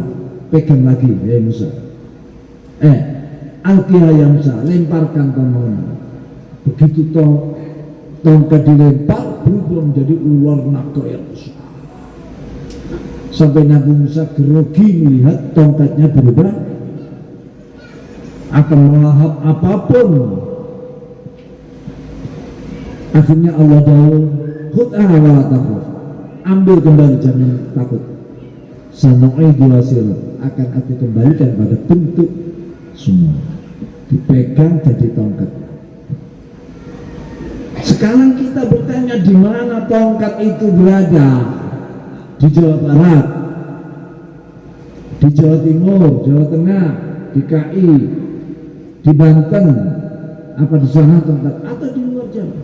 pegang lagi ya Musa. Alqiha ya Musa, lemparkan tongkatmu. Begitu tongkat dilempar, berubah menjadi ular naga yang besar. Sampai Nabi Musa grogi melihat tongkatnya berubah, akan melahap apapun. Akhirnya Allah dawuh, khud'ah wa la takhaf, ambil kembali, jangan takut. Sanu'idu hasil, akan aku kembalikan pada bentuk semua, dipegang jadi tongkat. Sekarang kita bertanya di mana tongkat itu berada? Di Jawa Barat, di Jawa Timur, Jawa Tengah, di KI, di Banten, apa di sana tongkat, atau di luar Jawa?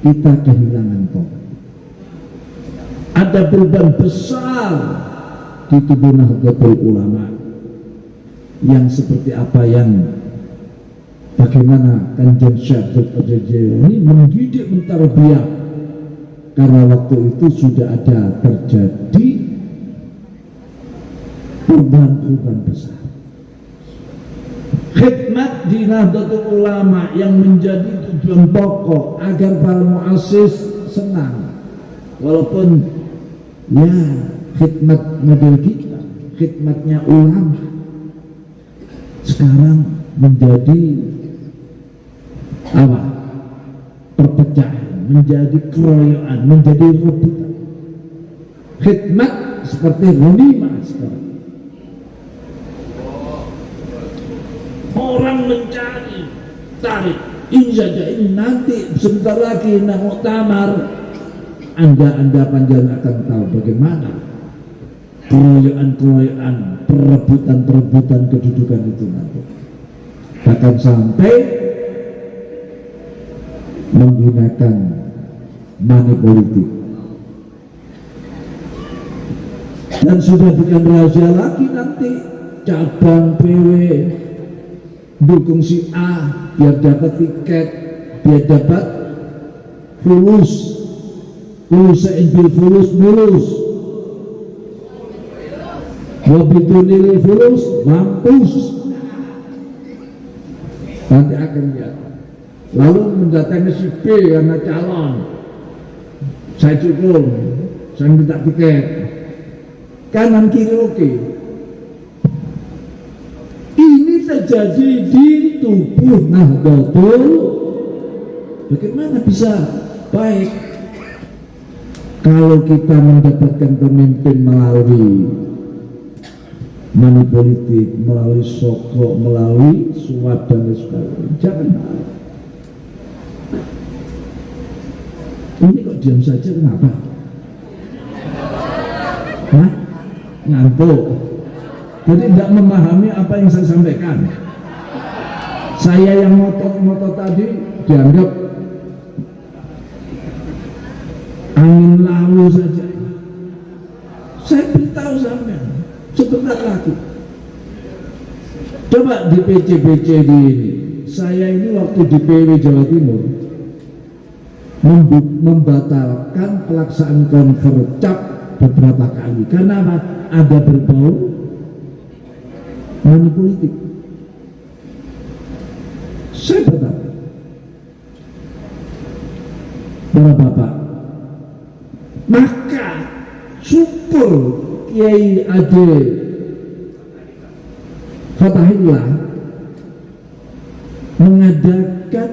kita kehilangan tokoh. Ada beban besar di tubuh Nahdlatul Ulama yang seperti apa yang bagaimana Kanjeng Syekh Abdul Qadir Jailani mendidik mentarbiyah, karena waktu itu sudah ada terjadi perubahan-perubahan besar. Khidmat di Nahdlatul Ulama yang menjadi tujuan pokok agar para muassis senang, walaupun ya khidmat model kita, khidmatnya ulama sekarang menjadi apa? Perpecahan, menjadi keroyokan, menjadi rebutan. Khidmat seperti ghanimah sekarang. Orang mencari, tarik, ini saja, ini nanti sebentar lagi nak muktamar. Anda panjang akan tahu bagaimana keroyokan, perebutan kedudukan itu nanti. Bahkan sampai menggunakan money politik. Dan sudah bukan rahasia lagi nanti cabang PW dukung si A biar dapat tiket, biar dapat fulus seinbil fulus mulus, wabidunil fulus mampus. Nanti akan lihat. Lalu mendatangi si B karena calon, saya cukup, saya minta tiket, kanan kiri oke. Ini terjadi di tubuh Nahdlatul. Bagaimana bisa baik kalau kita mendapatkan pemimpin melalui money politik, melalui sogok, melalui suap dan sebagainya? Jangan. Ini kok diam saja, kenapa? Hah? Ngantuk. Jadi tidak memahami apa yang saya sampaikan. Saya yang ngotot tadi dianggap angin lalu saja. Saya beritahu sampean sebentar lagi. Coba di PC di ini. Saya ini waktu di PW Jawa Timur membatalkan pelaksanaan konvercap beberapa kali karena ada berbau money politik. Saya berkata, para bapak, maka syukur Kiai Ade Fatahillah mengadakan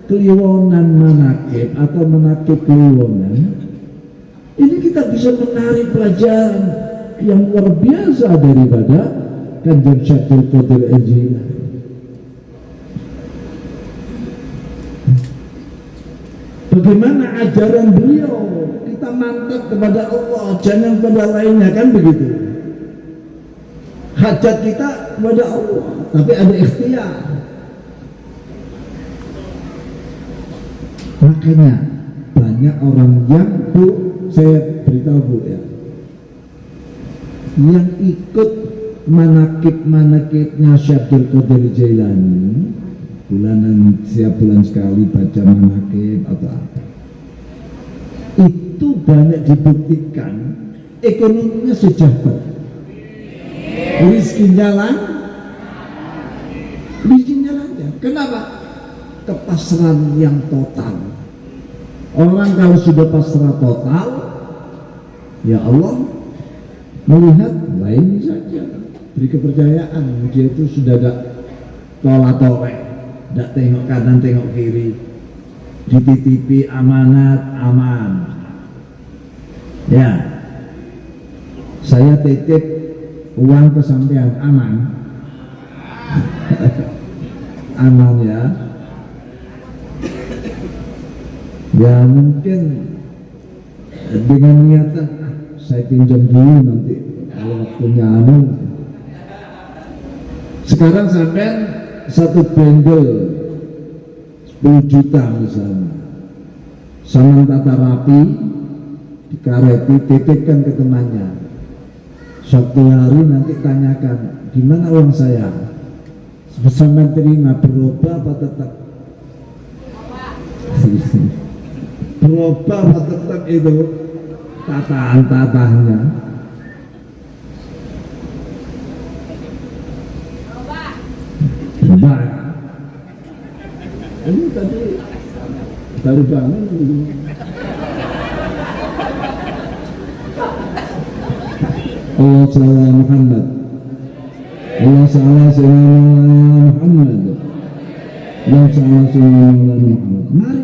kliwonan manakib atau menakib kliwonan. Ini kita bisa menarik pelajaran yang luar biasa daripada Kanjeng Syekh Abdul Qadir Jailani. Bagaimana ajaran beliau, kita mantap kepada Allah, jangan kepada lainnya, kan begitu. Hajat kita kepada Allah, tapi ada ikhtiar. Makanya banyak orang yang, Bu, saya beritahu Bu ya, yang ikut manakib-manakibnya Syekh Abdul Qadir Jailani, bulanan setiap bulan sekali baca manakib atau apa, itu banyak dibuktikan ekonominya sejahtera, rizkinya lancar. Kenapa? Kepasrahan yang total. Orang kalau sudah pasrah total, ya Allah melihat lain saja, beri kepercayaan. Dia itu sudah tidak tolak-tolak, tidak tengok kanan tengok kiri, dititipi amanat aman. Ya, saya titip uang ke sampean, aman. Aman ya. Ya mungkin dengan niatan saya pinjam dulu nanti kalau waktunya sekarang sampai satu bendel 10 juta misalnya, Sama tata rapi, dikareti, titipkan ke temannya. Suatu hari nanti tanyakan, gimana uang saya? Sampai terima, berubah apa tetap? Berubah apa tetap itu tataan-tataannya? Berubah. Ini tadi baru bangun. Allah sallallahu Muhammad. Allah sallallahu Muhammad. Allah sallallahu Muhammad. Mari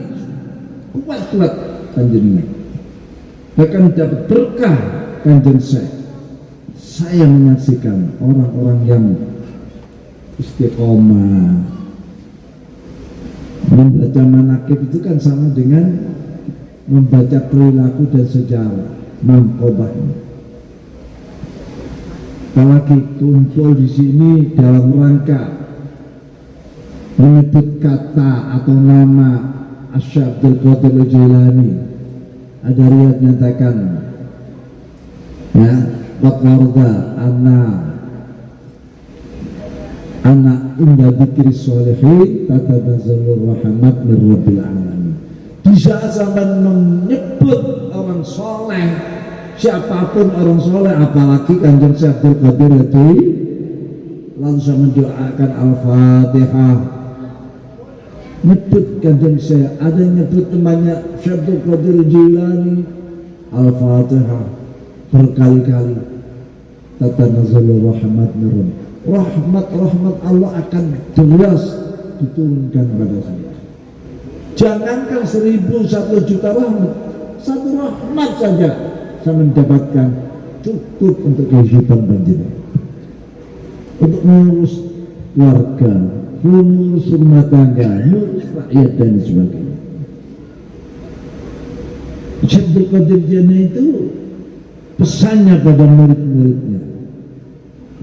kuat-kuat kanjeng. Akan dapat berkah kanjeng saya menyaksikan orang-orang yang istiqomah. Membaca manakib itu kan sama dengan membaca perilaku dan sejarah mangkobahnya. Apalagi kumpul di sini dalam rangka menyebut kata atau nama Syekh Abdul Qadir Al-Jilani. Ada riwayat menyatakan, ya, waqarda anak inda dzikri sholihin tatanazzalur rahmat min rabbil alamin. Di saat zaman menyebut orang soleh, siapapun orang soleh, apalagi kanjeng Syekh Abdul Qadir itu langsung mendoakan Al-Fatihah. Nyebut kanjeng Syekh, ada yang nyebut temannya Syekh Abdul Qadir Jilani, Al-Fatihah berkali-kali. Tatanazzalur rahmat min rabbil, rahmat Allah akan deras diturunkan pada saya. Jangankan 1.000, 1 juta rahmat, 1 rahmat saja saya mendapatkan cukup untuk kehidupan panjenengan, untuk mengurus warga, mengurus rumah tangga, mengurus rakyat dan sebagainya. Syekh Abdul Qadir Jilani itu pesannya pada murid-muridnya,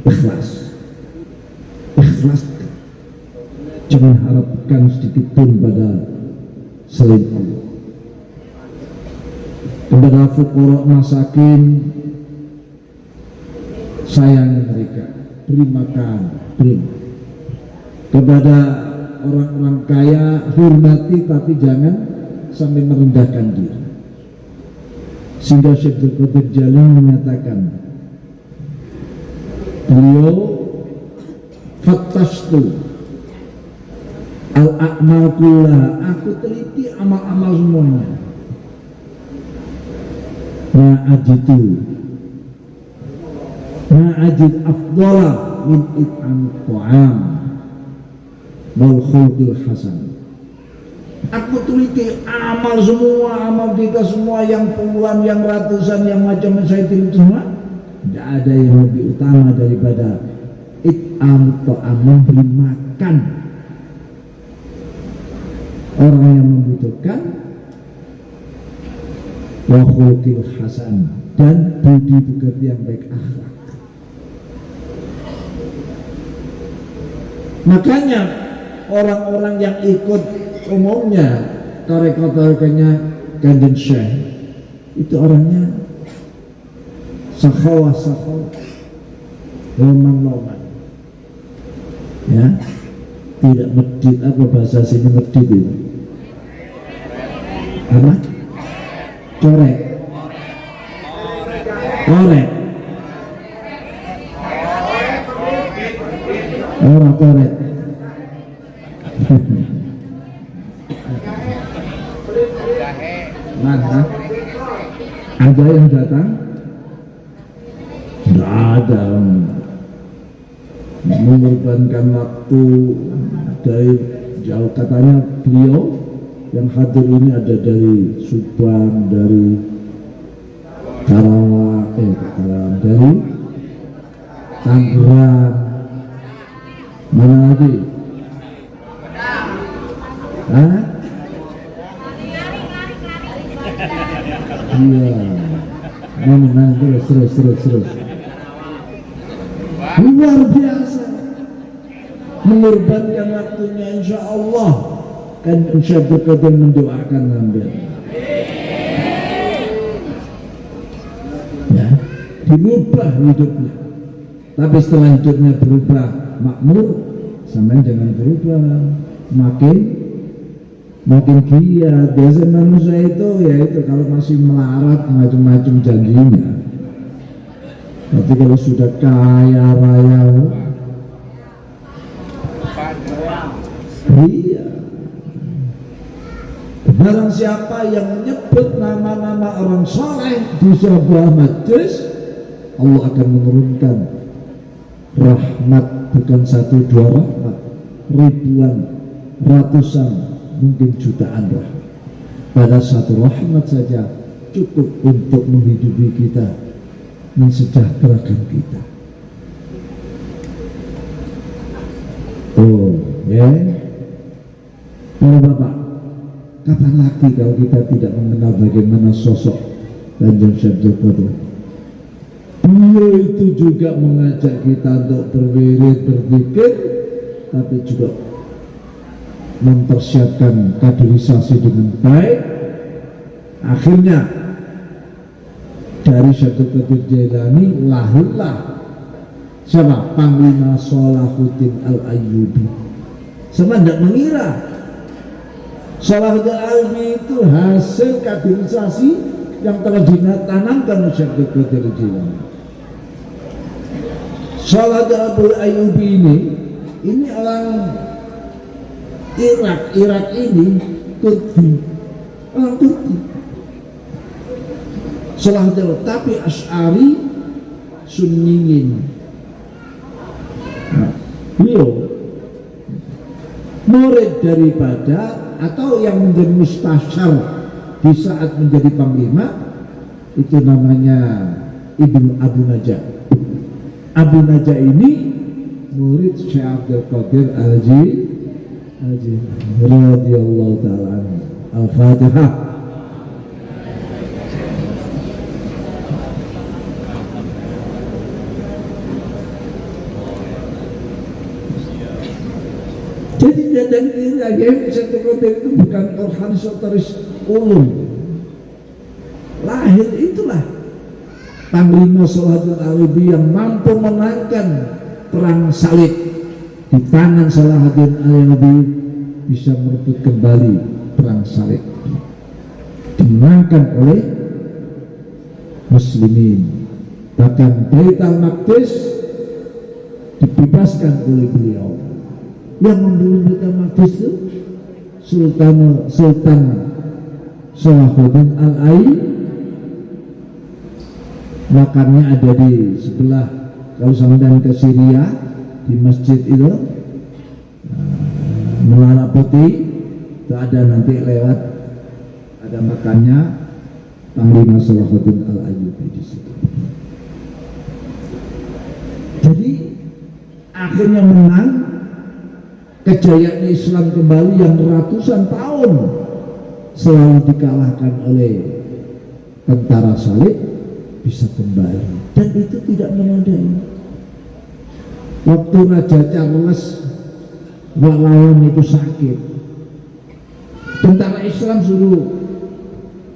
ikhlas. Jangan harapkan sedikit pun pada selain Allah. Kepada fuqara masakin, sayangi mereka, beri makan, beri. Kepada orang-orang kaya, hormati, tapi jangan sampai merendahkan diri. Sehingga Syekh Abdul Qadir Jilani menyatakan, beliau fattastu al-a'mal kullaha, aku teliti amal-amal semuanya. Ma'ajid afdala min it'am ta'am wal khulqil hasan. Aku teliti amal semua, amal kita semua, yang puluhan, yang ratusan, yang macam saya teliti semua. Tidak ada yang lebih utama daripada it'am ta'am, memberi makan orang yang membutuhkan, wa khulqil hasan, dan budi pekerti yang baik, akhlak. Makanya orang-orang yang ikut umumnya tarekat-tarekatnya kanjeng Syekh itu orangnya sakhawah, loman, ya, tidak medit. Apa bahasa sini medit itu? Apa? Corek. Orang korek. Mana? Ada yang datang? Tidak ada. Mengorbankan waktu dari jauh. Katanya beliau yang hadir ini ada dari Subang, dari Karawang, dari Tangerang, mana lagi? Hah? Iya. Mana terus. Luar biasa. Mengorbankan waktunya, insya Allah kan Syekh Abdul Qadir mendoakan hamba. dirubah hidupnya. Tapi setelah hidupnya berubah makmur, sampai jangan berubah, makin giat. Biasa manusia itu ya itu kalau masih melarat macam-macam janjinya. Tapi kalau sudah kaya raya, iya. Barang siapa yang menyebut nama-nama orang soleh di sebuah majlis, Allah akan menurunkan rahmat, bukan satu dua rahmat, ribuan, ratusan, mungkin jutaan rahmat. Pada satu rahmat saja cukup untuk menghidupi kita, mensejahterakan kita. Oh, ya. Para bapak, kapan lagi kalau kita tidak mengenal bagaimana sosok Kanjeng Syekh Abdul Qadir? Beliau itu juga mengajak kita untuk berwirid, berzikir, tapi juga mempersiapkan kaderisasi dengan baik. Akhirnya dari Syekh Abdul Qadir Jailani lahirlah siapa? Panglima Salahuddin Al-Ayyubi. Sama tidak mengira Salahuddin Al-Ayyubi itu hasil kaderisasi yang telah ditanamkan oleh Syekh Abdul Qadir Jailani. Salahuddin Al-Ayyubi ini orang Irak ini Turki, orang Turki. Salahuddin, tapi Asy'ari Sunniyin. Nah, beliau murid daripada atau yang menjadi mustasyar di saat menjadi panglima itu namanya Ibnu Abu Najah. Abu Najah ini murid Syekh Abdul Qadir Al-Jilani radhiyallahu ta'ala anhu. Al-Fatihah. Jadi dan ini lagi Syekh Abdul Qadir itu bukan organisatoris ulum. Lahir itulah Panglima Salahuddin Al-Ayyubi yang mampu menangkan perang salib di tangan Salahuddin Al-Ayyubi, bisa merebut kembali perang salib, dimenangkan oleh muslimin. Bahkan Bait Al-Maqdis dibebaskan oleh beliau. Yang membeli Bait Al-Maqdis itu Sultan Salahuddin Al-Ayyubi. Makamnya ada di sebelah, kalau sampai ke Syria di masjid itu Menara Putih itu ada, nanti lewat ada makamnya Panglima Salahuddin Al-Ayyubi di situ. Jadi akhirnya menang, kejayaan Islam kembali yang ratusan tahun selalu dikalahkan oleh tentara salib bisa kembali, dan itu tidak menodai. Waktu Raja Charles lawan itu sakit, tentara Islam suruh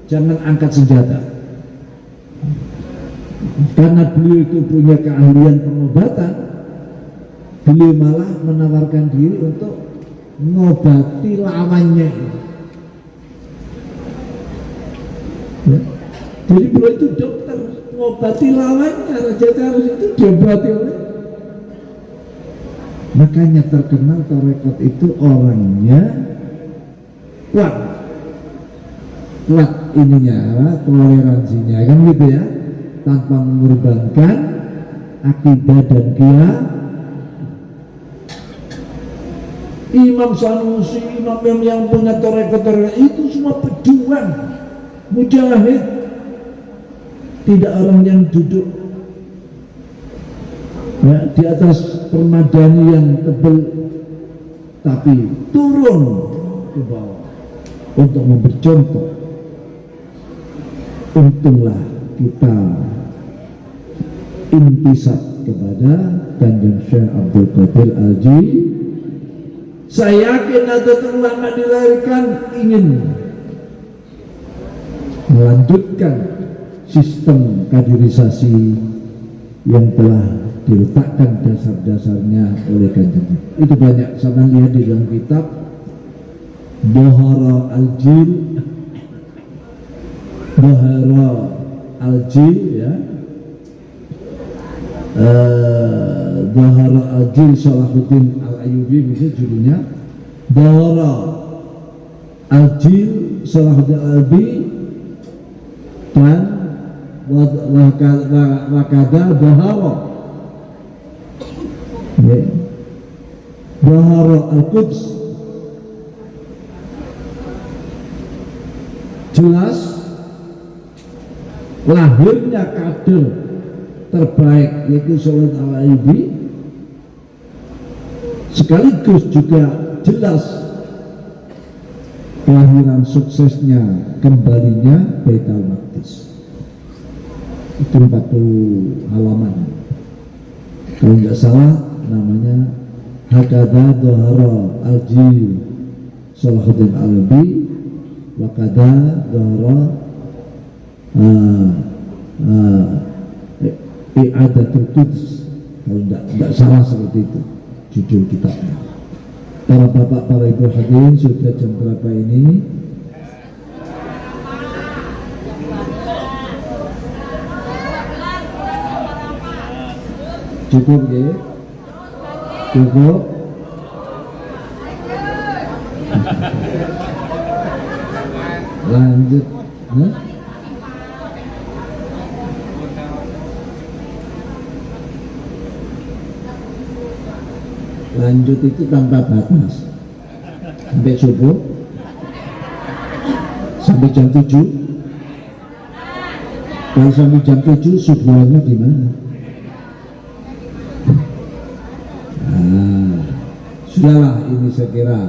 jangan angkat senjata, karena beliau itu punya keahlian pengobatan. Beliau malah menawarkan diri untuk mengobati lawannya. Ya. Jadi beliau itu dokter, mengobati lawannya. Raja Charles itu diobati oleh. Makanya terkenal tarekat itu orangnya kuat ininya, toleransinya, kan gitu ya, tanpa mengorbankan akidah dan kiat. Imam Sanusi, imam yang punya tarekat itu semua pejuang, mujahid, tidak orang yang duduk ya, di atas permadani yang tebal, tapi turun ke bawah untuk memberi contoh. Untunglah kita intisab kepada Kanjeng Syekh Abdul Qadir Al-Jilani. Saya yakin ada ulama dilahirkan ingin melanjutkan sistem kaderisasi yang telah diletakkan dasar-dasarnya oleh Kanjeng. Itu banyak sama lihat di dalam kitab Dhahara Al-Jil ya, Dhahara Al-Jil Salahuddin Al-Ayyubi, itu judulnya Dhahara Al-Jil Salahuddin Al-Ayyubi dan wakada Dhahara ya, Dhahara Al-Quds, jelas lahirnya kader terbaik yaitu Salahuddin Al-Ayyubi, sekaligus juga jelas kelahiran suksesnya kembalinya Baitul Maqdis. Itu 40 halaman kalau nggak salah, namanya Hakada Dhahara Al-Jil Salahuddin Al-Ayyubi Wakada Dhahara I'adatul Quds, kalau tidak salah seperti itu judul kitabnya. Para bapak, para ibu hadirin, sudah jam berapa ini? Cukup ya? Cukup? Lanjut. Lanjut itu tanpa batas sampai subuh, sampai jam 7. Kalau sampai jam 7 subuhnya di mana? Nah, sudahlah, ini saya kira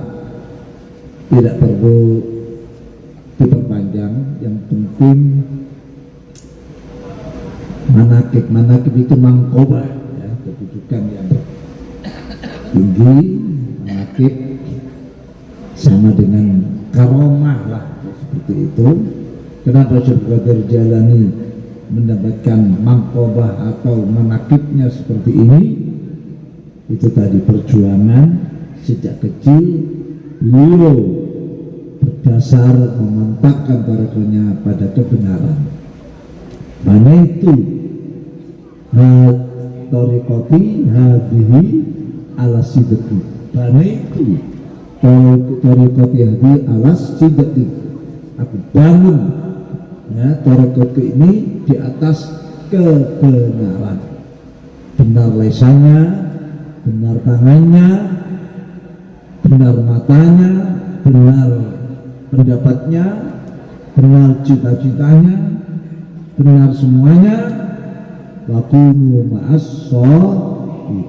tidak perlu diperpanjang. Yang penting manakib itu mangkobah ya, kedudukan yang tinggi, manakib sama dengan karomah lah, seperti itu. Kenapa Syekh Qadir Jailani mendapatkan mangkobah atau manakibnya seperti ini? Itu tadi perjuangan sejak kecil beliau berdasar memantapkan tarekohnya pada kebenaran. Mana itu tarekoti hadihi ala sidqi, mana itu tarekoti hadihi ala sidqi. Aku bangun ya tarekoti ini di atas kebenaran, benar lesannya, benar tangannya, benar matanya, benar pendapatnya, benar cita-citanya, benar semuanya. Wakunu ma'as-shadiqin.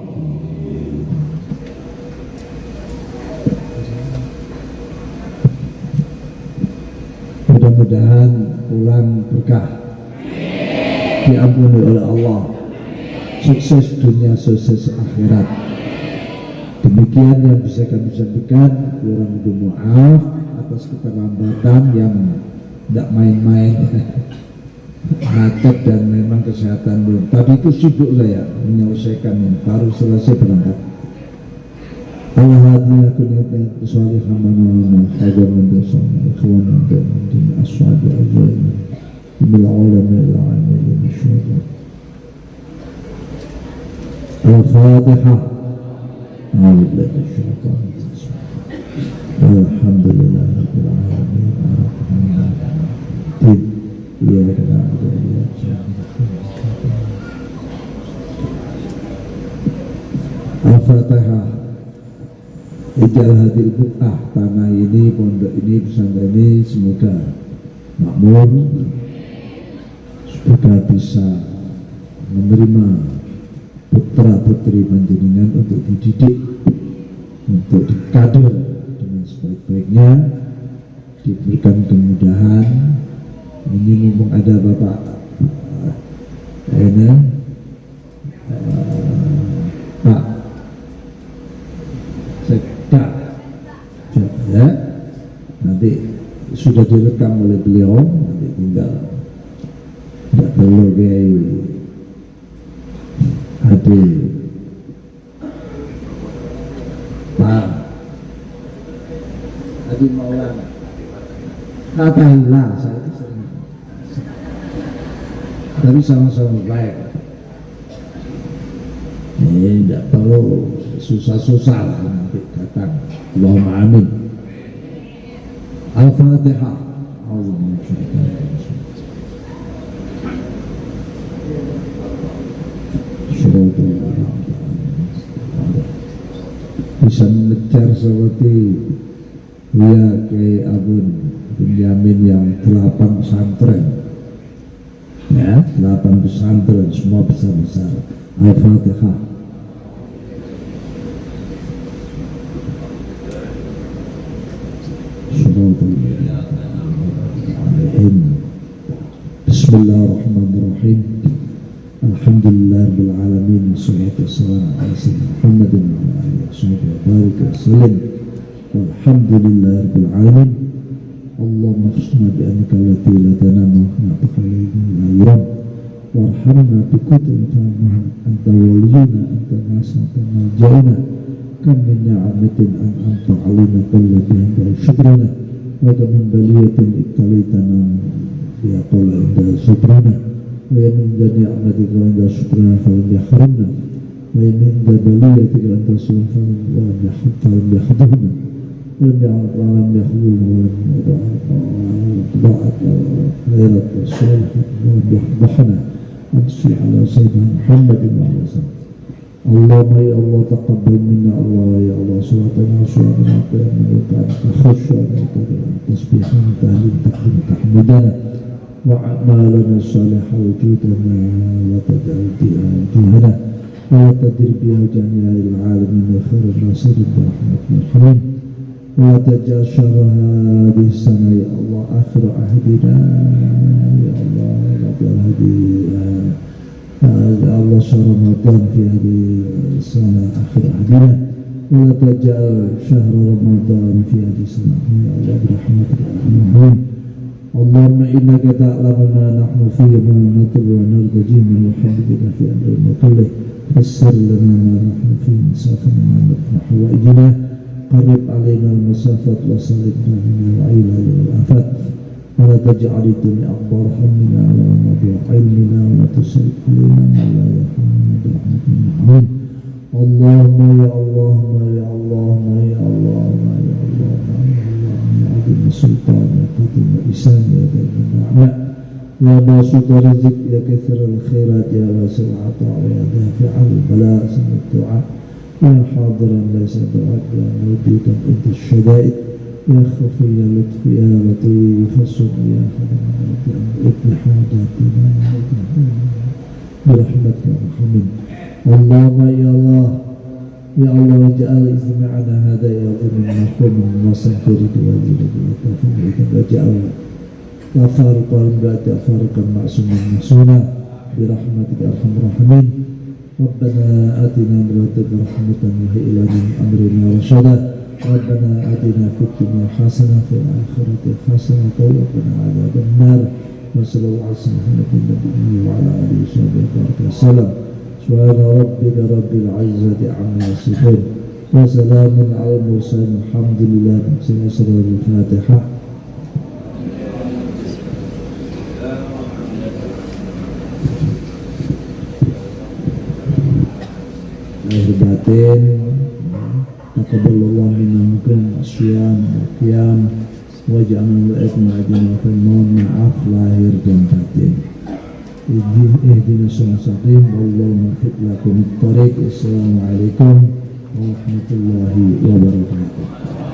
Mudah-mudahan pulang berkah, diampuni oleh Allah, sukses dunia, sukses akhirat. Demikian yang bisa kami sampaikan. Kurang lebih maaf atas keterlambatan yang tidak main-main, macet dan memang kesehatan belum. Tadi itu sibuk saya menyelesaikan ini, baru selesai berangkat. Allah hadiah kunyatin kesuali hamana hajar mendasana ikhwan dan din aswabi azwaji bil ulama ila amil syuhada. Al-Fatihah. A'udzubillahi minasyaitonir rajim. Alhamdulillahirabbil alamin. Arrahmanirrahim. Iyyaka na'budu wa iyyaka nasta'in. Al-Fatihah. Ijal hadil buk'ah, tanah ini, pondok ini, pesantren ini semoga makmur, semoga bisa menerima putra putri panjenengan untuk dididik, untuk dikader dengan sebaik-baiknya, diberikan kemudahan. Ini mumpung ada Bapak Pak Sekda ya, nanti sudah direkam oleh beliau, nanti tinggal tidak perlu Hadir Pak Haji Maulana, katakanlah saya itu sering, tapi sama-sama baik. Ini tidak perlu susah-susah lah nanti datang. Allahumma amin. Al-Fatihah. Bisa mengejar seperti Lia Kiai Abun Benyamin yang 8 pesantren, ya, 8 pesantren semua besar-besar. Al-Fatihah. Bismillahirrahmanirrahim. Alhamdulillahirabbil alamin. Wassalatu wassalamu ala sayyidina Muhammadin wa ala alihi wasallam. Walhamdulillahirabbil alamin. Allahumma khusna bi annaka allati la tanamu wa taqallidu la yuram. Warhamna bi kutubihi anta waliyuna anta nasata malja'una. Kam min ni'amatin an'amta 'alaina kullu biha syukrana wa kam min baliyatin ibtalaitana biha qala inda syukrana wa min ni'amatika inda syukrana falam yahrimna wa min baliyatika anta sulfana wa lam yahdhurna ولم يحلون ولم يضاعت غيرت الصالحات ولم يفضحنا أمسي على سيدنا محمد وعلى سيدنا اللهم يا الله تقبل منا الله يا الله صلاتنا وصلاتنا قيامنا وكانك خشعنا تسبيحنا تهليل تحميد تحمدنا وأعمالنا الصالحة وجودنا وتجعل بها وجوهنا ولا تدر بها جميع العالمين خير الناصرين برحمتك الرحمن ولا تجعل شر هذه السنة يا الله آخر عهدنا يا الله لا تجعل هذه الله شهر رمضان في هذه السنة آخر عهدنا ولا تجعل شهر رمضان في هذه السنة يا الله برحمتك الرحمن اللهم إنك تعلم ما نحن فيه وما نطلب ونرتجي من محبتك في أمرنا كله فسر لنا ما نحن فيه مسافنا ما نحن حوائجنا قرب علينا المسافات وسلكنا من العيلة والآفات ولا تجعل الدنيا أكبر همنا ولا مبلغ علمنا ولا تسلط علينا ما لا يرحمنا برحمتك الرحمن اللهم يا اللهم يا اللهم يا اللهم يا اللهم يا عظيم السلطان يا قديم الإحسان يا ذا النعماء يا باسط الرزق يا كثر الخيرات يا واسع العطاء يا دافع البلاء سمع الدعاء يا حاضرا ليس دعاء يا موجودا عند الشدائد يا خفي يا لطف يا لطيف الصدق يا حليم اقض حاجاتنا برحمتك يا محمد اللهم يا الله يا الله اجعل اجتماعنا هذا يا ضمن المحكوم وصنفرك وذلك وتفرك واجعل تفارقا بعد تفارقا معصوما محسونا برحمتك يا ارحم الراحمين ربنا آتنا من لدنك رحمة وهيئ لنا من أمرنا رشدا ربنا آتنا في الدنيا حسنة في الآخرة حسنة وقنا عذاب النار وصلى الله على سيدنا محمد وعلى آله وصحبه وسلم سبحان ربك رب العزة عما يصفون وسلام على المرسلين الحمد لله بسم الفاتحة. Lahir batin, taqabbalallahu minna minkum asyam wa qiyam wa ja'alna lakum ajran wa mohon maaf lahir dan batin. Ihdinas siratal Allahumma hid lakum at-thariq. Assalamualaikum warahmatullahi wabarakatuh.